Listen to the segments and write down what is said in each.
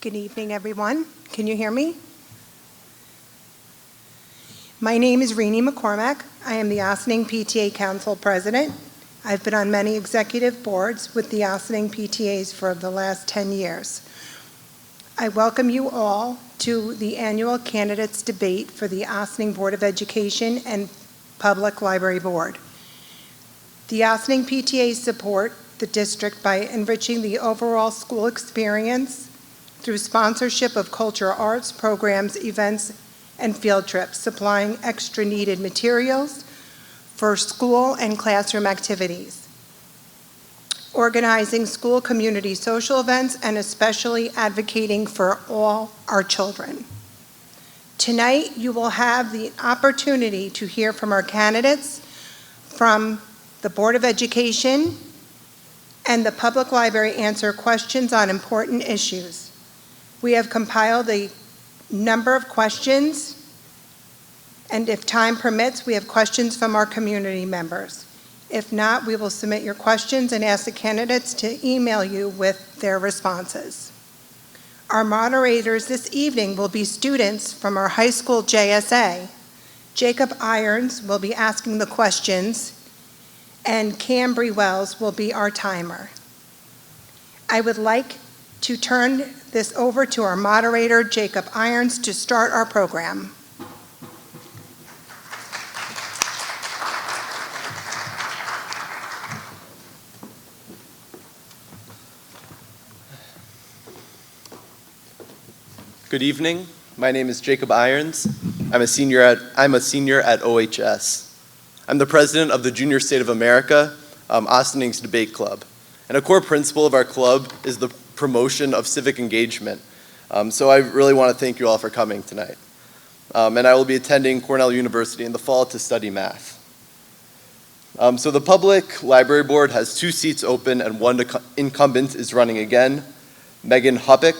Good evening, everyone. Can you hear me? My name is Renee McCormack. I am the Ossining PTA Council President. I've been on many executive boards with the Ossining PTAs for the last 10 years. I welcome you all to the annual candidates debate for the Ossining Board of Education and Public Library Board. The Ossining PTAs support the district by enriching the overall school experience through sponsorship of cultural arts programs, events, and field trips, supplying extra needed materials for school and classroom activities, organizing school community social events, and especially advocating for all our children. Tonight, you will have the opportunity to hear from our candidates from the Board of Education and the Public Library, answer questions on important issues. We have compiled a number of questions, and if time permits, we have questions from our community members. If not, we will submit your questions and ask the candidates to email you with their responses. Our moderators this evening will be students from our high school JSA. Jacob Irons will be asking the questions, and Cambry Wells will be our timer. I would like to turn this over to our moderator, Jacob Irons, to start our program. Good evening. My name is Jacob Irons. I'm a senior at OHS. I'm the president of the Junior State of America Ossining Debate Club. And a core principle of our club is the promotion of civic engagement. So I really want to thank you all for coming tonight. And I will be attending Cornell University in the fall to study math. So the Public Library Board has 2 seats open and 1 incumbent is running again, Megan Huppick.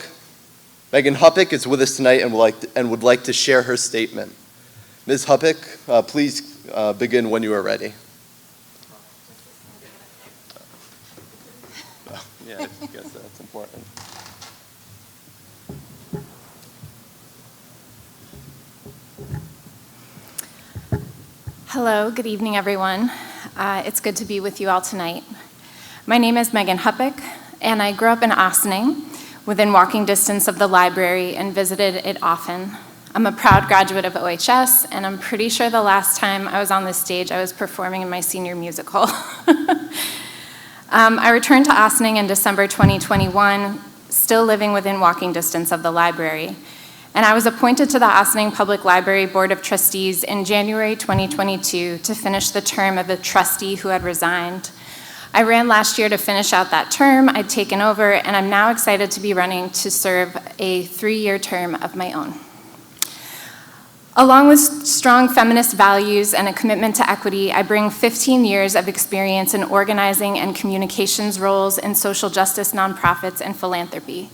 Megan Huppick is with us tonight and would like to share her statement. Ms. Huppick, please begin when you are ready. Yeah, I guess that's important. Hello, good evening, everyone. It's good to be with you all tonight. My name is Megan Huppick, and I grew up in Ossining, within walking distance of the library, and visited it often. I'm a proud graduate of OHS, and I'm pretty sure the last time I was on this stage, I was performing in my senior musical. I returned to Ossining in December 2021, still living within walking distance of the library. And I was appointed to the Ossining Public Library Board of Trustees in January 2022 to finish the term of a trustee who had resigned. I ran last year to finish out that term. I'd taken over, and I'm now excited to be running to serve a 3-year term of my own. Along with strong feminist values and a commitment to equity, I bring 15 years of experience in organizing and communications roles in social justice nonprofits and philanthropy.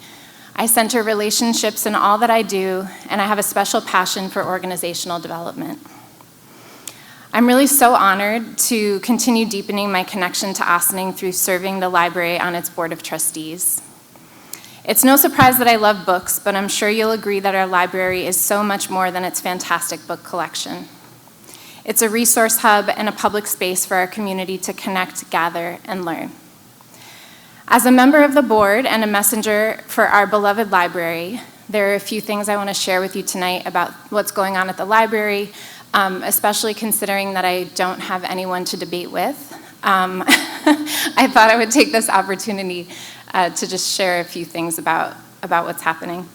I center relationships in all that I do, and I have a special passion for organizational development. I'm really so honored to continue deepening my connection to Ossining through serving the library on its Board of Trustees. It's no surprise that I love books, but I'm sure you'll agree that our library is so much more than its fantastic book collection. It's a resource hub and a public space for our community to connect, gather, and learn. As a member of the board and a messenger for our beloved library, there are a few things I want to share with you tonight about what's going on at the library, especially considering that I don't have anyone to debate with. I thought I would take this opportunity to just share a few things about what's happening.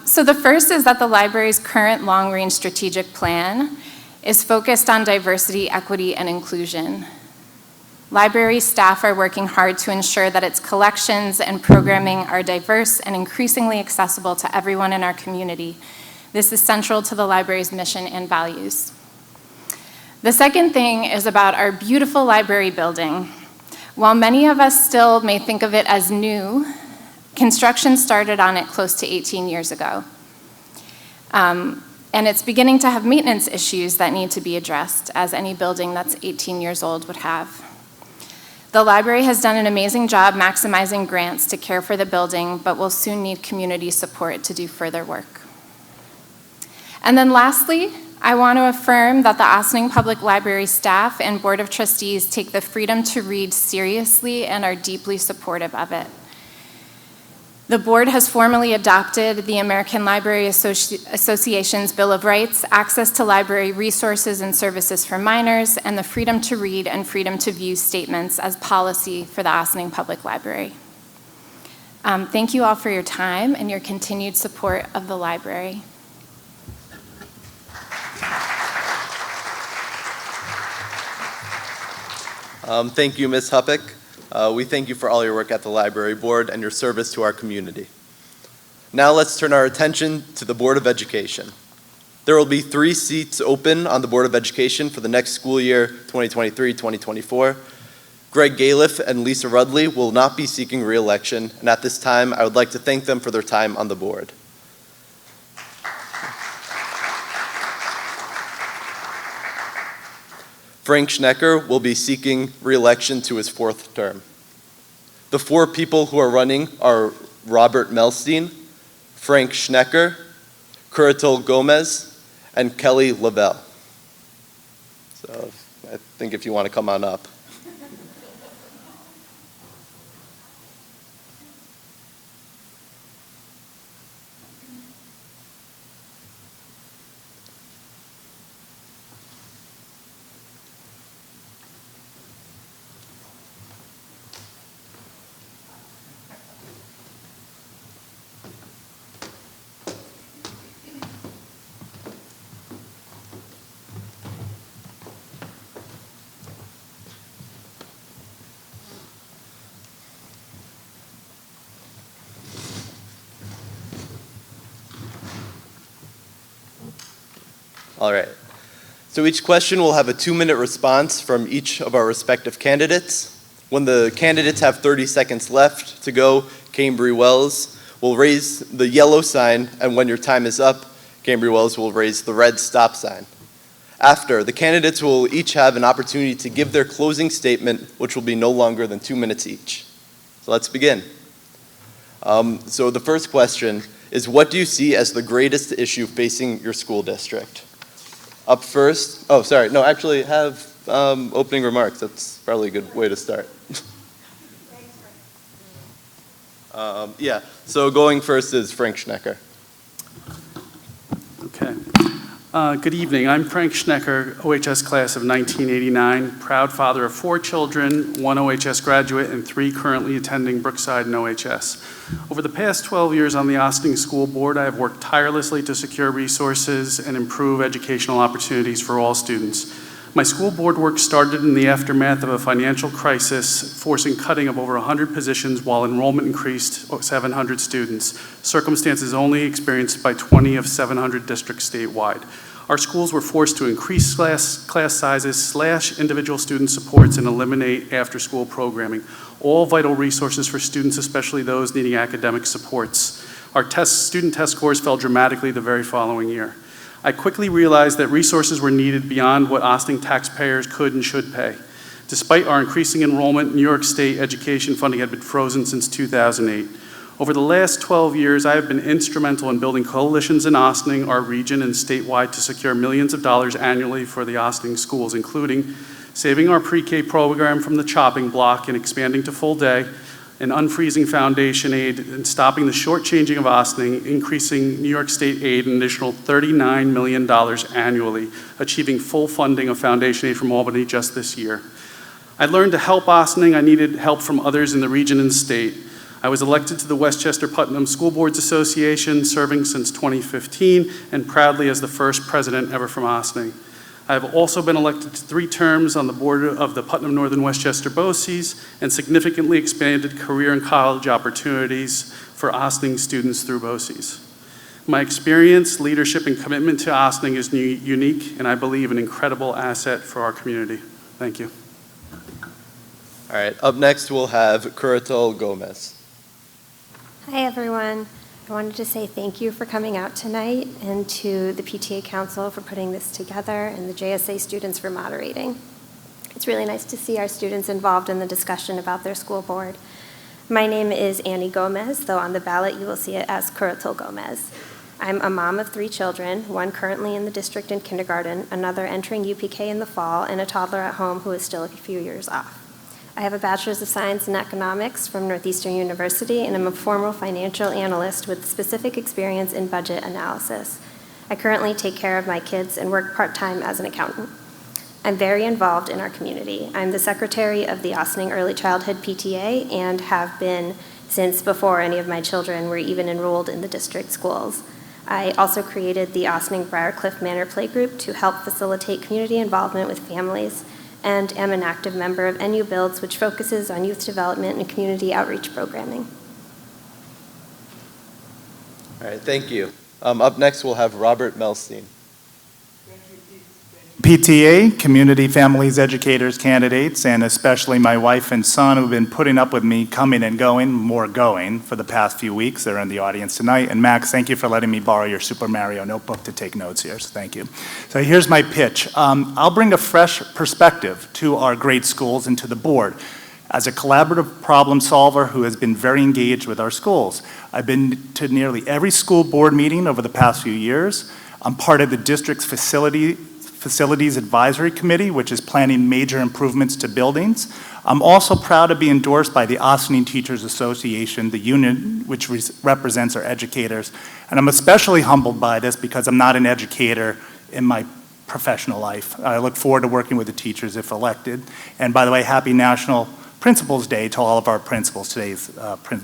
So the first is that the library's current long-range strategic plan is focused on diversity, equity, and inclusion. Library staff are working hard to ensure that its collections and programming are diverse and increasingly accessible to everyone in our community. This is central to the library's mission and values. The second thing is about our beautiful library building. While many of us still may think of it as new, construction started on it close to 18 years ago. And it's beginning to have maintenance issues that need to be addressed, as any building that's 18 years old would have. The library has done an amazing job maximizing grants to care for the building, but will soon need community support to do further work. And then lastly, I want to affirm that the Ossining Public Library staff and Board of Trustees take the freedom to read seriously and are deeply supportive of it. The board has formally adopted the American Library Association's Bill of Rights, access to library resources and services for minors, and the freedom to read and freedom to view statements as policy for the Ossining Public Library. Thank you all for your time and your continued support of the library. Thank you, Ms. Huppick. We thank you for all your work at the library board and your service to our community. Now let's turn our attention to the Board of Education. There will be 3 seats open on the Board of Education for the next school year, 2023-2024. Greg Galiff and Lisa Rudley will not be seeking re-election, and at this time, I would like to thank them for their time on the board. Frank Schnecker will be seeking re-election to his 4th term. The 4 people who are running are Robert Melstein, Frank Schnecker, Curatil Gomez, and Kelly Leveille. So I think if you want to come on up. All right. So each question will have a 2-minute response from each of our respective candidates. When the candidates have 30 seconds left to go, Cambry Wells will raise the yellow sign, and when your time is up, Cambry Wells will raise the red stop sign. After, the candidates will each have an opportunity to give their closing statement, which will be no longer than 2 minutes each. So let's begin. So the first question is, what do you see as the greatest issue facing your school district? Up first, actually have opening remarks. That's probably a good way to start. So going first is Frank Schnecker. Okay. Good evening. I'm Frank Schnecker, OHS class of 1989, proud father of 4 children, 1 OHS graduate, and 3 currently attending Brookside and OHS. Over the past 12 years on the Ossining School Board, I have worked tirelessly to secure resources and improve educational opportunities for all students. My school board work started in the aftermath of a financial crisis, forcing cutting of over 100 positions while enrollment increased 700 students, circumstances only experienced by 20 of 700 districts statewide. Our schools were forced to increase class sizes, slash individual student supports, and eliminate after-school programming, all vital resources for students, especially those needing academic supports. Our student test scores fell dramatically the very following year. I quickly realized that resources were needed beyond what Ossining taxpayers could and should pay. Despite our increasing enrollment, New York State education funding had been frozen since 2008. Over the last 12 years, I have been instrumental in building coalitions in Ossining, our region, and statewide to secure millions of dollars annually for the Ossining schools, including saving our pre-K program from the chopping block and expanding to full day, and unfreezing foundation aid and stopping the shortchanging of Ossining, increasing New York State aid an additional $39 million annually, achieving full funding of foundation aid from Albany just this year. I learned to help Ossining, I needed help from others in the region and state. I was elected to the Westchester Putnam School Boards Association, serving since 2015, and proudly as the first president ever from Ossining. I have also been elected to 3 terms on the board of the Putnam Northern Westchester BOCES and significantly expanded career and college opportunities for Ossining students through BOCES. My experience, leadership, and commitment to Ossining is unique and I believe an incredible asset for our community. Thank you. All right, up next we'll have Curatil Gomez. Hi, everyone. I wanted to say thank you for coming out tonight and to the PTA Council for putting this together and the JSA students for moderating. It's really nice to see our students involved in the discussion about their school board. My name is Annie Gomez, though on the ballot you will see it as Curatil Gomez. I'm a mom of 3 children, one currently in the district in kindergarten, another entering UPK in the fall, and a toddler at home who is still a few years off. I have a Bachelor's of Science in Economics from Northeastern University, and I'm a former financial analyst with specific experience in budget analysis. I currently take care of my kids and work part-time as an accountant. I'm very involved in our community. I'm the secretary of the Ossining Early Childhood PTA and have been since before any of my children were even enrolled in the district schools. I also created the Ossining Briarcliff Manor Playgroup to help facilitate community involvement with families, and am an active member of NU Builds, which focuses on youth development and community outreach programming. All right, thank you. Up next, we'll have Robert Melstein. PTA, community, families, educators, candidates, and especially my wife and son who've been putting up with me coming and going, more going, for the past few weeks. They're in the audience tonight. And Max, thank you for letting me borrow your Super Mario notebook to take notes here, so thank you. So here's my pitch. I'll bring a fresh perspective to our great schools and to the board. As a collaborative problem solver who has been very engaged with our schools, I've been to nearly every school board meeting over the past few years. I'm part of the district's Facilities Advisory Committee, which is planning major improvements to buildings. I'm also proud to be endorsed by the Ossining Teachers Association, the union which represents our educators. And I'm especially humbled by this because I'm not an educator in my professional life. I look forward to working with the teachers if elected. And by the way, happy National Principals Day to all of our principals. Today's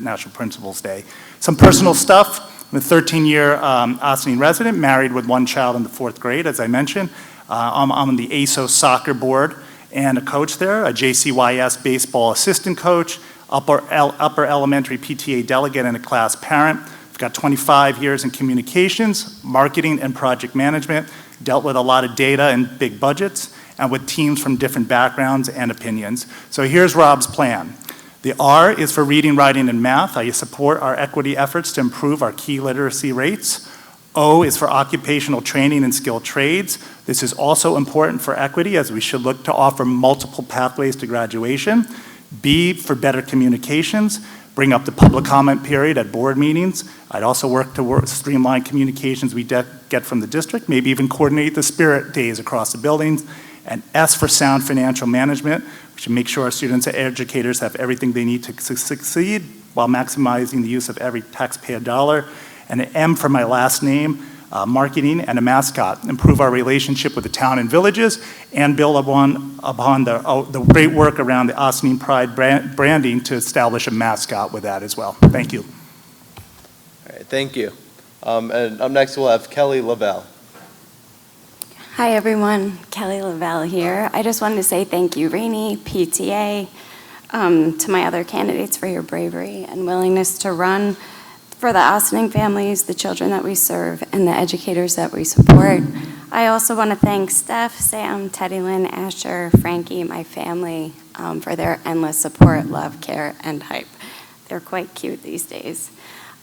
National Principals Day. Some personal stuff. I'm a 13-year Ossining resident, married with 1 child in the 4th grade, as I mentioned. I'm on the ASO soccer board and a coach there, a JCYS baseball assistant coach, upper elementary PTA delegate, and a class parent. I've got 25 years in communications, marketing, and project management, dealt with a lot of data and big budgets, and with teams from different backgrounds and opinions. So here's Rob's plan. The R is for reading, writing, and math. I support our equity efforts to improve our key literacy rates. O is for occupational training and skilled trades. This is also important for equity, as we should look to offer multiple pathways to graduation. B for better communications, bring up the public comment period at board meetings. I'd also work to streamline communications we get from the district, maybe even coordinate the spirit days across the buildings. And S for sound financial management. We should make sure our students and educators have everything they need to succeed while maximizing the use of every taxpayer dollar. And an M for my last name, marketing, and a mascot. Improve our relationship with the town and villages, and build upon the great work around the Ossining Pride branding to establish a mascot with that as well. Thank you. All right, thank you. And up next, we'll have Kelly Leveille. Hi everyone, Kelly Leveille here. I just wanted to say thank you, Rainey, PTA, to my other candidates for your bravery and willingness to run for the Ossining families, the children that we serve, and the educators that we support. I also want to thank Steph, Sam, Teddy Lynn, Asher, Frankie, my family, for their endless support, love, care, and hype. They're quite cute these days.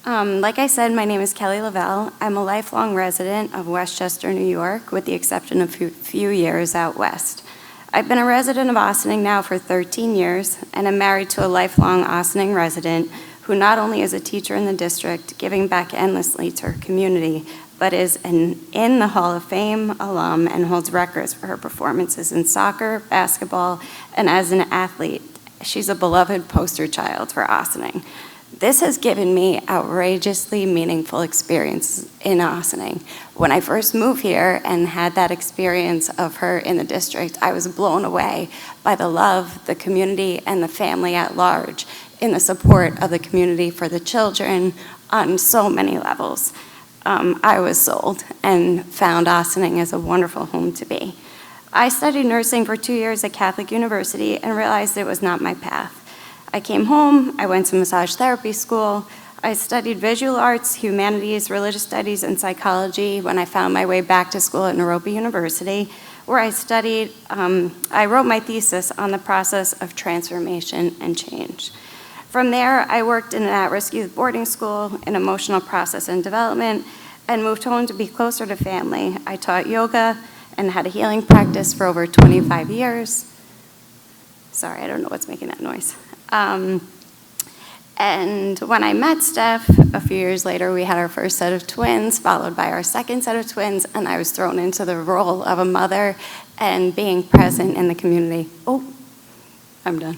Like I said, my name is Kelly Leveille. I'm a lifelong resident of Westchester, New York, with the exception of a few years out west. I've been a resident of Ossining now for 13 years, and I'm married to a lifelong Ossining resident who not only is a teacher in the district, giving back endlessly to her community, but is an in the Hall of Fame alum and holds records for her performances in soccer, basketball, and as an athlete. She's a beloved poster child for Ossining. This has given me outrageously meaningful experiences in Ossining. When I first moved here and had that experience of her in the district, I was blown away by the love, the community, and the family at large, in the support of the community for the children on so many levels. I was sold and found Ossining as a wonderful home to be. I studied nursing for 2 years at Catholic University and realized it was not my path. I came home, I went to massage therapy school, I studied visual arts, humanities, religious studies, and psychology when I found my way back to school at Narobi University, where I wrote my thesis on the process of transformation and change. From there, I worked in an at-risk youth boarding school in emotional process and development, and moved home to be closer to family. I taught yoga and had a healing practice for over 25 years. Sorry, I don't know what's making that noise. And when I met Steph, a few years later, we had our first set of twins, followed by our second set of twins, and I was thrown into the role of a mother and being present in the community. Oh, I'm done.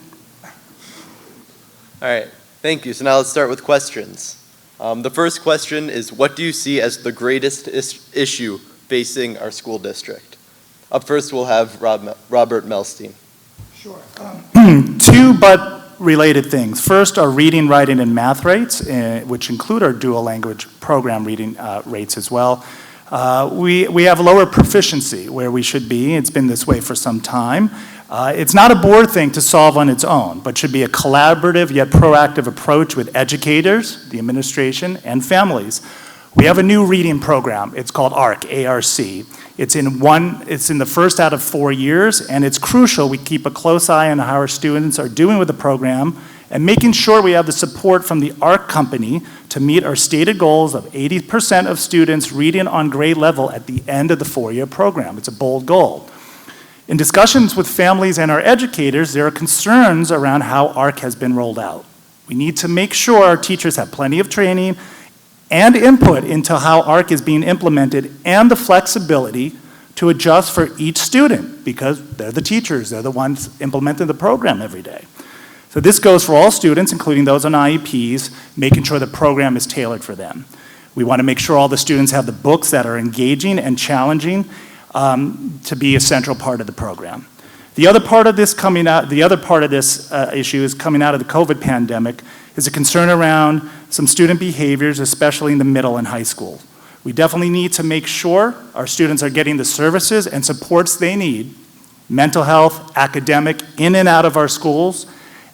All right, thank you. So now let's start with questions. The first question is, what do you see as the greatest issue facing our school district? Up first, we'll have Robert Melstein. Sure. Two but related things. First, our reading, writing, and math rates, which include our dual language program reading rates as well. We have lower proficiency where we should be. It's been this way for some time. It's not a board thing to solve on its own, but should be a collaborative yet proactive approach with educators, the administration, and families. We have a new reading program. It's called ARC, A-R-C. It's in the first out of 4 years, and it's crucial we keep a close eye on how our students are doing with the program and making sure we have the support from the ARC company to meet our stated goals of 80% of students reading on grade level at the end of the 4-year program. It's a bold goal. In discussions with families and our educators, there are concerns around how ARC has been rolled out. We need to make sure our teachers have plenty of training and input into how ARC is being implemented and the flexibility to adjust for each student because they're the teachers, they're the ones implementing the program every day. So this goes for all students, including those on IEPs, making sure the program is tailored for them. We want to make sure all the students have the books that are engaging and challenging to be a central part of the program. The other part of this issue is coming out of the COVID pandemic is a concern around some student behaviors, especially in the middle and high school. We definitely need to make sure our students are getting the services and supports they need, mental health, academic, in and out of our schools.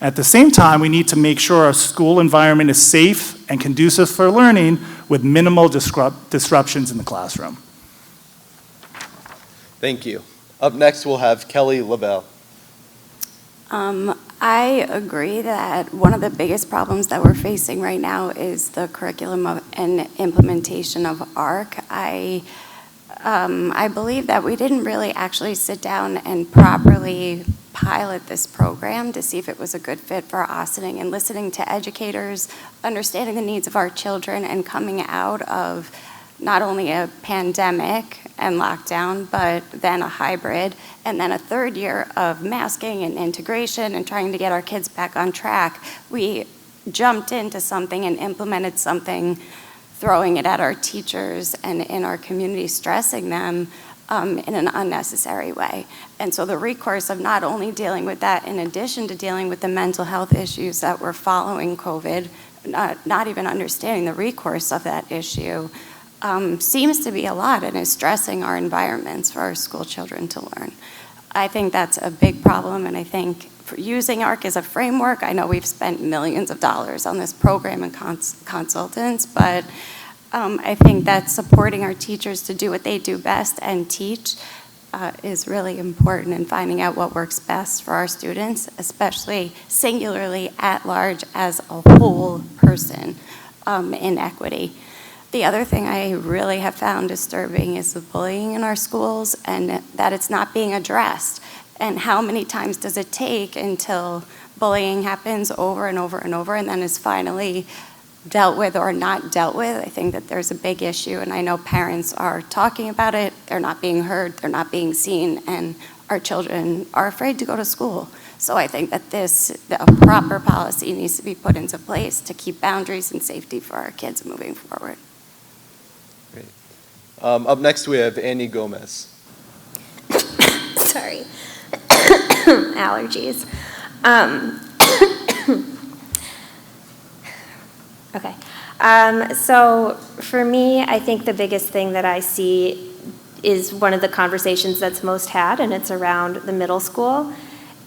At the same time, we need to make sure our school environment is safe and conducive for learning with minimal disruptions in the classroom. Thank you. Up next, we'll have Kelly Leveille. I agree that one of the biggest problems that we're facing right now is the curriculum and implementation of ARC. I believe that we didn't really actually sit down and properly pilot this program to see if it was a good fit for Ossining, and listening to educators, understanding the needs of our children, and coming out of not only a pandemic and lockdown, but then a hybrid, and then a third year of masking and integration and trying to get our kids back on track. We jumped into something and implemented something, throwing it at our teachers and in our community, stressing them in an unnecessary way. And so the recourse of not only dealing with that, in addition to dealing with the mental health issues that were following COVID, not even understanding the recourse of that issue, seems to be a lot and is stressing our environments for our school children to learn. I think that's a big problem, and I think for using ARC as a framework, I know we've spent millions of dollars on this program and consultants, but I think that supporting our teachers to do what they do best and teach is really important in finding out what works best for our students, especially singularly at large as a whole person in equity. The other thing I really have found disturbing is the bullying in our schools, and that it's not being addressed. And how many times does it take until bullying happens over and over and over and then is finally dealt with or not dealt with? I think that there's a big issue, and I know parents are talking about it. They're not being heard, they're not being seen, and our children are afraid to go to school. So I think that a proper policy needs to be put into place to keep boundaries and safety for our kids moving forward. Great. Up next, we have Annie Gomez. Sorry. Allergies. Okay. So for me, I think the biggest thing that I see is one of the conversations that's most had, and it's around the middle school.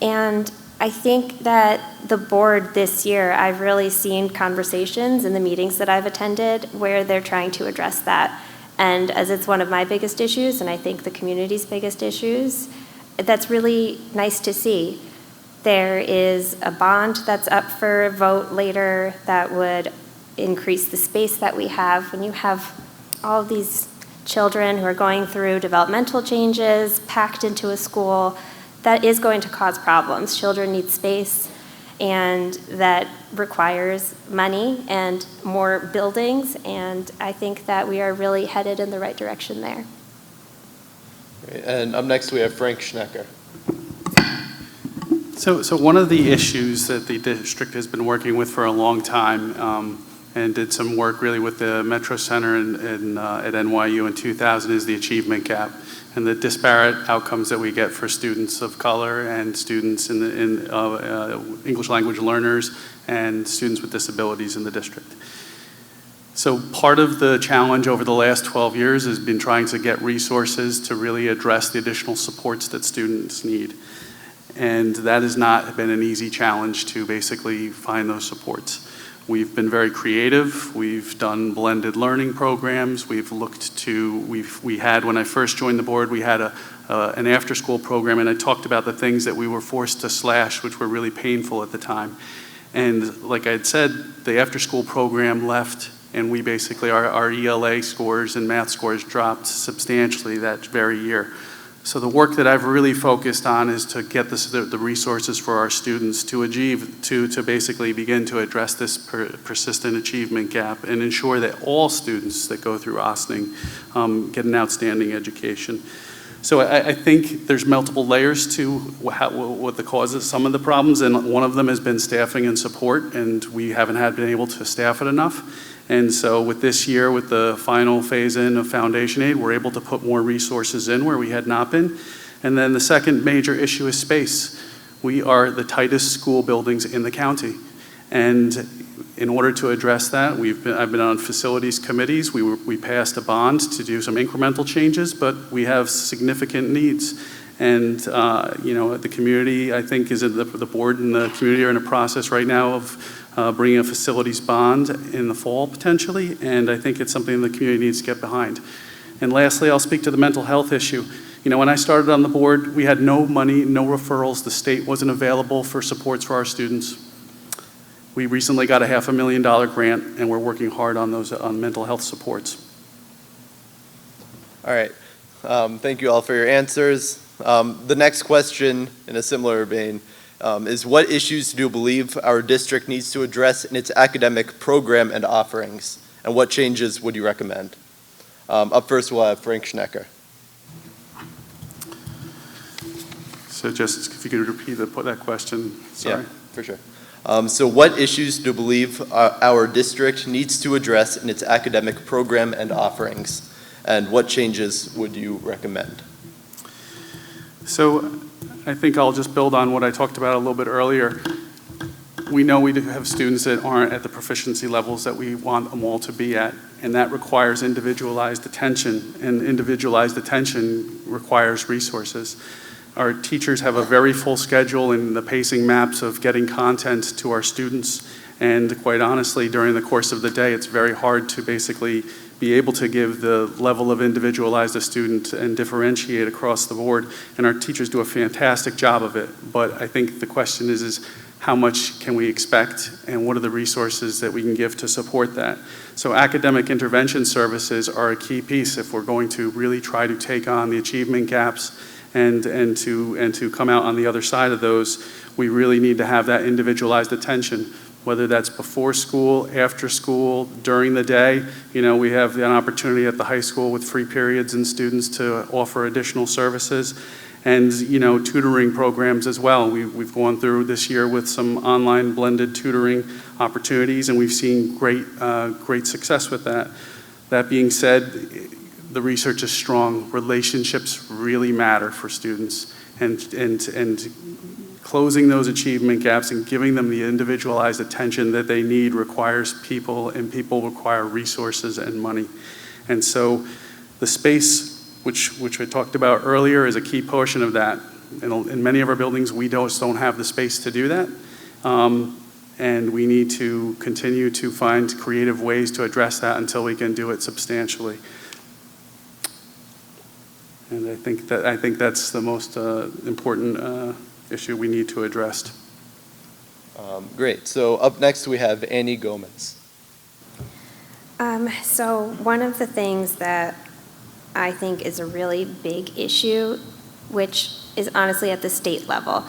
And I think that the board this year, I've really seen conversations in the meetings that I've attended where they're trying to address that. And as it's one of my biggest issues, and I think the community's biggest issues, that's really nice to see. There is a bond that's up for a vote later that would increase the space that we have. When you have all these children who are going through developmental changes packed into a school, that is going to cause problems. Children need space, and that requires money and more buildings, and I think that we are really headed in the right direction there. Great. And up next, we have Frank Schnecker. So one of the issues that the district has been working with for a long time, and did some work really with the Metro Center at NYU in 2000, is the achievement gap and the disparate outcomes that we get for students of color and students in English language learners and students with disabilities in the district. So part of the challenge over the last 12 years has been trying to get resources to really address the additional supports that students need. And that has not been an easy challenge to basically find those supports. We've been very creative. We've done blended learning programs. We've looked to, we had, when I first joined the board, we had an after-school program, and I talked about the things that we were forced to slash, which were really painful at the time. And like I had said, the after-school program left, and we basically, our ELA scores and math scores dropped substantially that very year. So the work that I've really focused on is to get the resources for our students to achieve, to basically begin to address this persistent achievement gap and ensure that all students that go through Ossining get an outstanding education. So I think there's multiple layers to what the causes some of the problems, and one of them has been staffing and support, and we haven't been able to staff it enough. And so with this year, with the final phase-in of foundation aid, we're able to put more resources in where we had not been. And then the second major issue is space. We are the tightest school buildings in the county. And in order to address that, I've been on facilities committees. We passed a bond to do some incremental changes, but we have significant needs. And the community, I think, the board and the community are in a process right now of bringing a facilities bond in the fall, potentially, and I think it's something the community needs to get behind. And lastly, I'll speak to the mental health issue. You know, when I started on the board, we had no money, no referrals. The state wasn't available for supports for our students. We recently got a $500,000 grant, and we're working hard on those mental health supports. All right. Thank you all for your answers. The next question, in a similar vein, is what issues do you believe our district needs to address in its academic program and offerings, and what changes would you recommend? Up first, we'll have Frank Schnecker. So just if you could repeat that question, sorry. Yeah, for sure. So what issues do you believe our district needs to address in its academic program and offerings, and what changes would you recommend? So I think I'll just build on what I talked about a little bit earlier. We know we do have students that aren't at the proficiency levels that we want them all to be at, and that requires individualized attention, and individualized attention requires resources. Our teachers have a very full schedule in the pacing maps of getting content to our students, and quite honestly, during the course of the day, it's very hard to basically be able to give the level of individualized a student and differentiate across the board, and our teachers do a fantastic job of it. But I think the question is how much can we expect, and what are the resources that we can give to support that? So academic intervention services are a key piece if we're going to really try to take on the achievement gaps and to come out on the other side of those. We really need to have that individualized attention, whether that's before school, after school, during the day. You know, we have an opportunity at the high school with free periods and students to offer additional services, and tutoring programs as well. We've gone through this year with some online blended tutoring opportunities, and we've seen great success with that. That being said, the research is strong. Relationships really matter for students, and closing those achievement gaps and giving them the individualized attention that they need requires people, and people require resources and money. And so the space, which I talked about earlier, is a key portion of that. In many of our buildings, we don't have the space to do that. And we need to continue to find creative ways to address that until we can do it substantially. And I think that's the most important issue we need to address. Great. So up next we have Annie Gomez. So one of the things that I think is a really big issue which is honestly at the state level.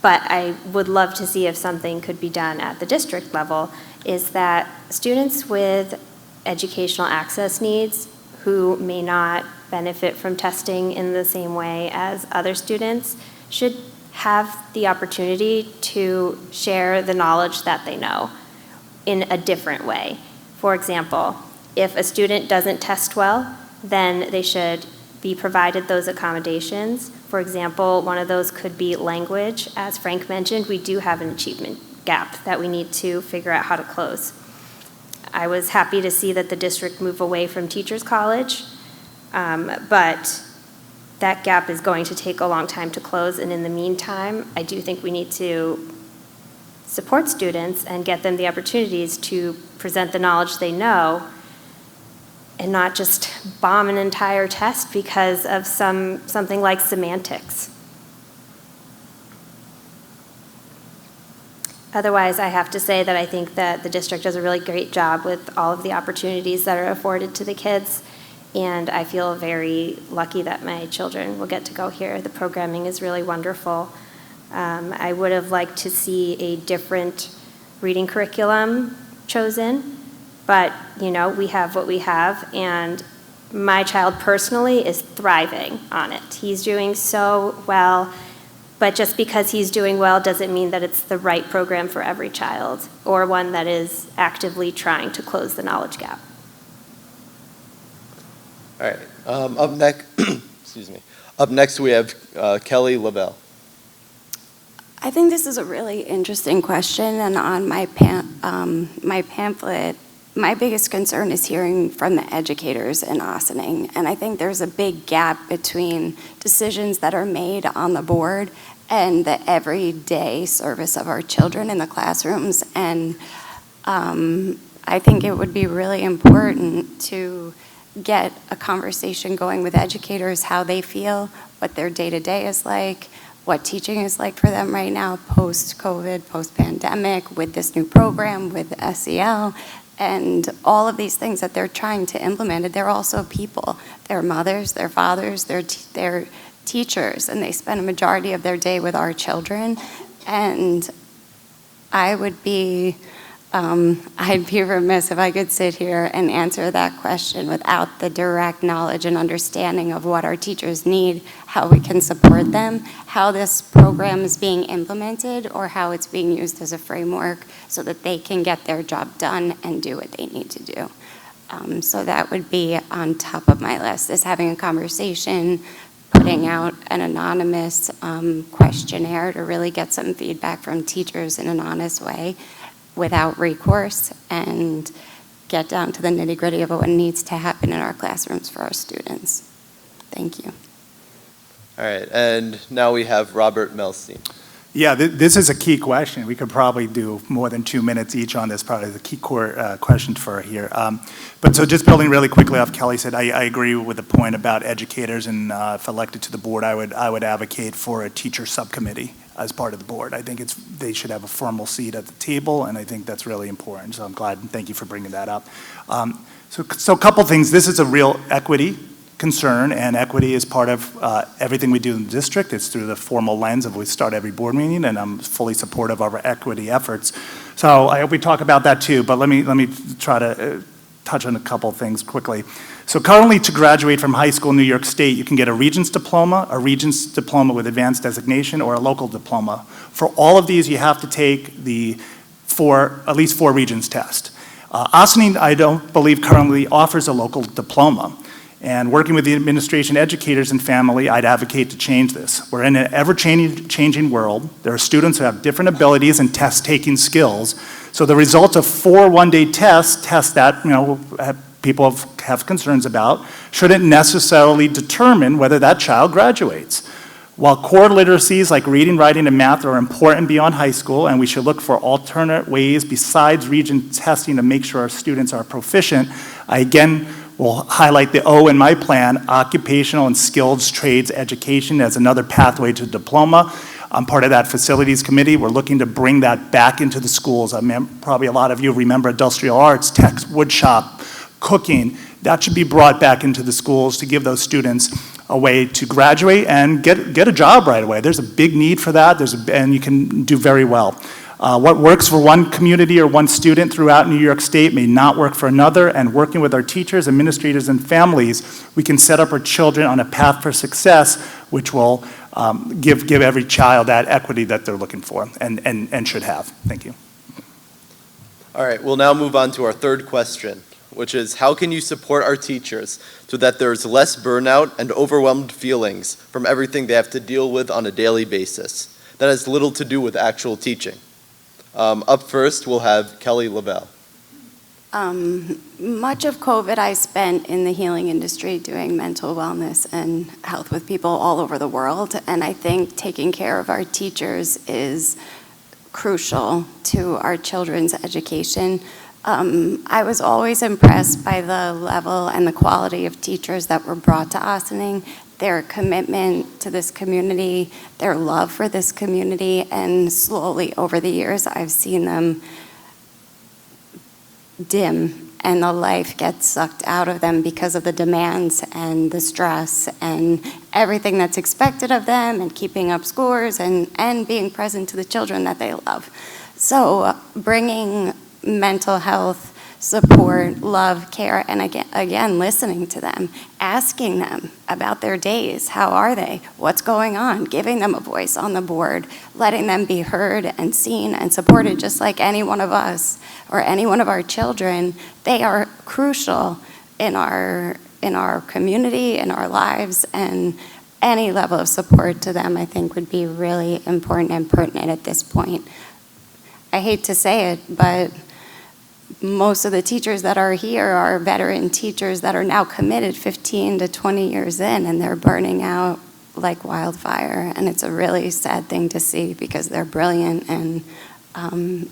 But I would love to see if something could be done at the district level, is that students with educational access needs who may not benefit from testing in the same way as other students should have the opportunity to share the knowledge that they know in a different way. For example, if a student doesn't test well, then they should be provided those accommodations. For example, one of those could be language. As Frank mentioned, we do have an achievement gap that we need to figure out how to close. I was happy to see that the district move away from Teachers College, but that gap is going to take a long time to close, and in the meantime, I do think we need to support students and get them the opportunities to present the knowledge they know and not just bomb an entire test because of something like semantics. Otherwise, I have to say that I think that the district does a really great job with all of the opportunities that are afforded to the kids, and I feel very lucky that my children will get to go here. The programming is really wonderful. I would have liked to see a different reading curriculum chosen, but you know, we have what we have, and my child personally is thriving on it. He's doing so well, but just because he's doing well doesn't mean that it's the right program for every child or one that is actively trying to close the knowledge gap. All right. Up next, excuse me. Up next, we have Kelly Leveille. I think this is a really interesting question, and on my pamphlet, my biggest concern is hearing from the educators in Ossining, and I think there's a big gap between decisions that are made on the board and the everyday service of our children in the classrooms, and I think it would be really important to get a conversation going with educators, how they feel, what their day-to-day is like, what teaching is like for them right now, post-COVID, post-pandemic, with this new program, with SEL, and all of these things that they're trying to implement. And they're also people. They're mothers, they're fathers, they're teachers, and they spend a majority of their day with our children. And I'd be remiss if I could sit here and answer that question without the direct knowledge and understanding of what our teachers need, how we can support them, how this program is being implemented, or how it's being used as a framework so that they can get their job done and do what they need to do. So that would be on top of my list, is having a conversation, putting out an anonymous questionnaire to really get some feedback from teachers in an honest way, without recourse, and get down to the nitty-gritty of what needs to happen in our classrooms for our students. Thank you. All right, and now we have Robert Melstein. Yeah, this is a key question. We could probably do more than 2 minutes each on this, probably the key core question for here. But so just building really quickly off Kelly said, I agree with the point about educators, and if elected to the board, I would advocate for a teacher subcommittee as part of the board. I think they should have a formal seat at the table, and I think that's really important. So I'm glad, and thank you for bringing that up. So a couple things. This is a real equity concern, and equity is part of everything we do in the district. It's through the formal lens of we start every board meeting, and I'm fully supportive of our equity efforts. So I hope we talk about that too, but let me try to touch on a couple things quickly. So currently, to graduate from high school in New York State, you can get a Regents diploma with advanced designation, or a local diploma. For all of these, you have to take at least 4 Regents test. Ossining, I don't believe, currently offers a local diploma. And working with the administration, educators, and family, I'd advocate to change this. We're in an ever-changing world. There are students who have different abilities and test-taking skills. So the results of 4 one-day tests that people have concerns about shouldn't necessarily determine whether that child graduates. While core literacies like reading, writing, and math are important beyond high school, and we should look for alternate ways besides region testing to make sure our students are proficient, I again will highlight the O in my plan, occupational and skills trades education, as another pathway to diploma. I'm part of that facilities committee. We're looking to bring that back into the schools. Probably a lot of you remember industrial arts, tech, wood shop, cooking. That should be brought back into the schools to give those students a way to graduate and get a job right away. There's a big need for that, and you can do very well. What works for one community or one student throughout New York State may not work for another, and working with our teachers, administrators, and families, we can set up our children on a path for success, which will give every child that equity that they're looking for and should have. Thank you. All right, we'll now move on to our third question, which is how can you support our teachers so that there's less burnout and overwhelmed feelings from everything they have to deal with on a daily basis that has little to do with actual teaching? Up first, we'll have Kelly Leveille. Much of COVID I spent in the healing industry doing mental wellness and health with people all over the world, and I think taking care of our teachers is crucial to our children's education. I was always impressed by the level and the quality of teachers that were brought to Ossining, their commitment to this community, their love for this community, and slowly over the years I've seen them dim and the life gets sucked out of them because of the demands and the stress and everything that's expected of them and keeping up scores and being present to the children that they love. So bringing mental health support, love, care, and again, listening to them, asking them about their days, how are they, what's going on, giving them a voice on the board, letting them be heard and seen and supported just like any one of us or any one of our children. They are crucial in our community, in our lives, and any level of support to them I think would be really important and pertinent at this point. I hate to say it, but most of the teachers that are here are veteran teachers that are now committed 15 to 20 years in, and they're burning out like wildfire. And it's a really sad thing to see because they're brilliant and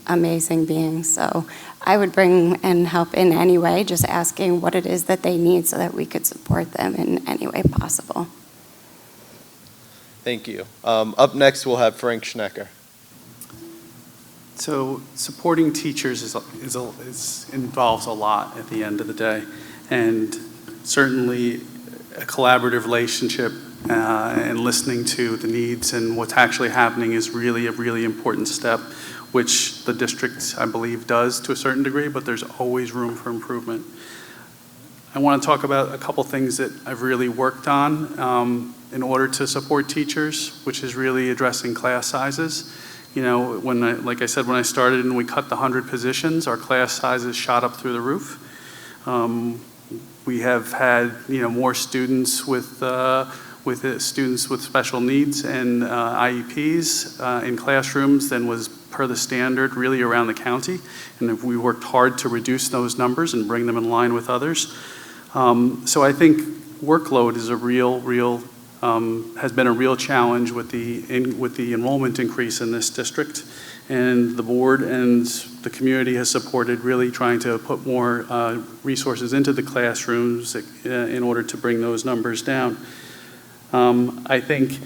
amazing beings. So I would bring and help in any way, just asking what it is that they need so that we could support them in any way possible. Thank you. Up next, we'll have Frank Schnecker. So supporting teachers involves a lot at the end of the day, and certainly a collaborative relationship and listening to the needs and what's actually happening is really a really important step, which the district, I believe, does to a certain degree, but there's always room for improvement. I want to talk about a couple things that I've really worked on in order to support teachers, which is really addressing class sizes. You know, like I said, when I started and we cut the 100 positions, our class sizes shot up through the roof. We have had, more students with students with special needs and IEPs in classrooms than was per the standard really around the county. And we worked hard to reduce those numbers and bring them in line with others. So I think workload is has been a real challenge with the enrollment increase in this district, and the board and the community has supported really trying to put more resources into the classrooms in order to bring those numbers down. I think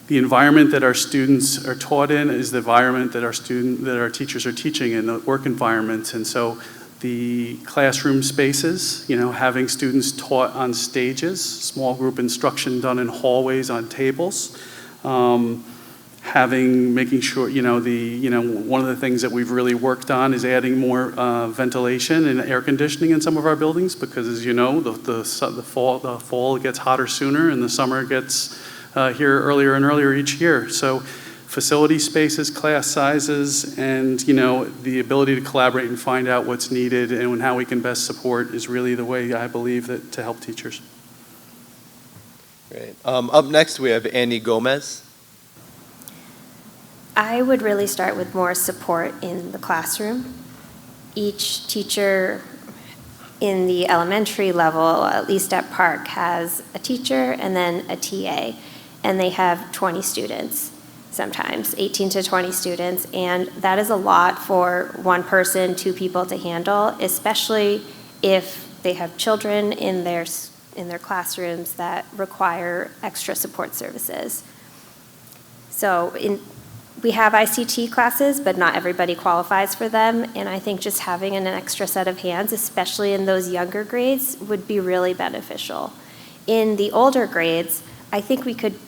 the environment that our students are taught in is the environment that our teachers are teaching in, the work environment, and so the classroom spaces, having students taught on stages, small group instruction done in hallways on tables, making sure, one of the things that we've really worked on is adding more ventilation and air conditioning in some of our buildings because, as you know, the fall gets hotter sooner and the summer gets here earlier and earlier each year. So facility spaces, class sizes, and the ability to collaborate and find out what's needed and how we can best support is really the way I believe that to help teachers. Great. Up next, we have Annie Gomez. I would really start with more support in the classroom. Each teacher in the elementary level, at least at Park, has a teacher and then a TA, and they have 20 students. Sometimes 18 to 20 students, and that is a lot for one person, two people to handle, especially if they have children in their classrooms that require extra support services. So we have ICT classes, but not everybody qualifies for them, and I think just having an extra set of hands, especially in those younger grades, would be really beneficial. In the older grades, I think we could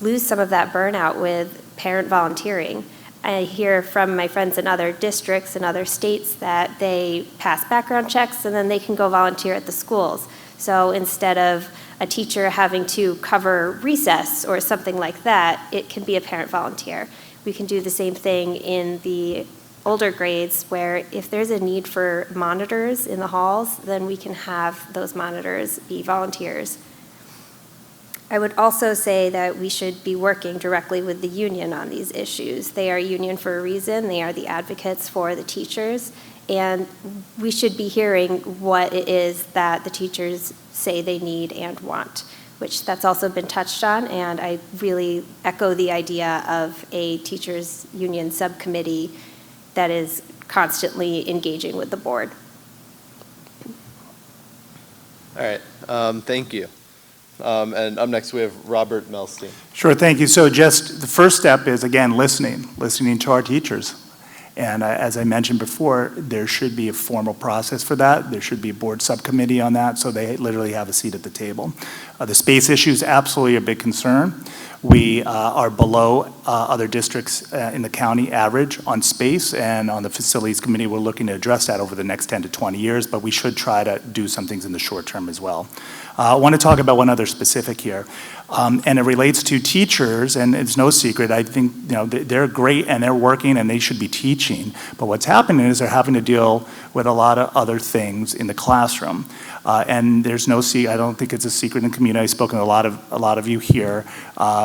lose some of that burnout with parent volunteering. I hear from my friends in other districts and other states that they pass background checks and then they can go volunteer at the schools. So instead of a teacher having to cover recess or something like that, it can be a parent volunteer. We can do the same thing in the older grades where if there's a need for monitors in the halls, then we can have those monitors be volunteers. I would also say that we should be working directly with the union on these issues. They are a union for a reason. They are the advocates for the teachers. And we should be hearing what it is that the teachers say they need and want, which that's also been touched on. And I really echo the idea of a teachers union subcommittee that is constantly engaging with the board. All right, thank you. And up next we have Robert Melstein. Sure, thank you. So just the first step is, again, listening to our teachers. And as I mentioned before, there should be a formal process for that. There should be a board subcommittee on that, so they literally have a seat at the table. The space issue is absolutely a big concern. We are below other districts in the county average on space, and on the facilities committee, we're looking to address that over the next 10 to 20 years, but we should try to do some things in the short term as well. I want to talk about one other specific here, and it relates to teachers, and it's no secret. I think they're great and they're working and they should be teaching, but what's happening is they're having to deal with a lot of other things in the classroom. And there's no secret. I don't think it's a secret in the community. I've spoken to a lot of you here.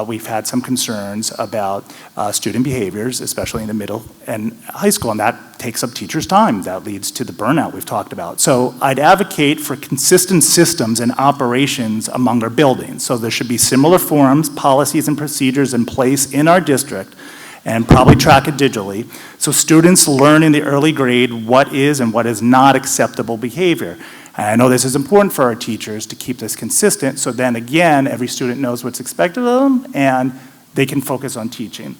We've had some concerns about student behaviors, especially in the middle and high school, and that takes up teachers' time. That leads to the burnout we've talked about. So I'd advocate for consistent systems and operations among our buildings. So there should be similar forums, policies, and procedures in place in our district, and probably track it digitally, so students learn in the early grade what is and what is not acceptable behavior. And I know this is important for our teachers to keep this consistent, so then again, every student knows what's expected of them and they can focus on teaching.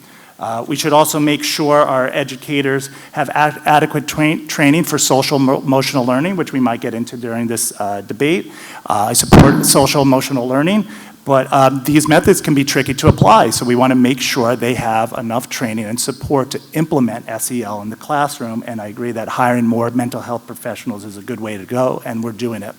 We should also make sure our educators have adequate training for social emotional learning, which we might get into during this debate. I support social emotional learning, but these methods can be tricky to apply, so we want to make sure they have enough training and support to implement SEL in the classroom, and I agree that hiring more mental health professionals is a good way to go, and we're doing it.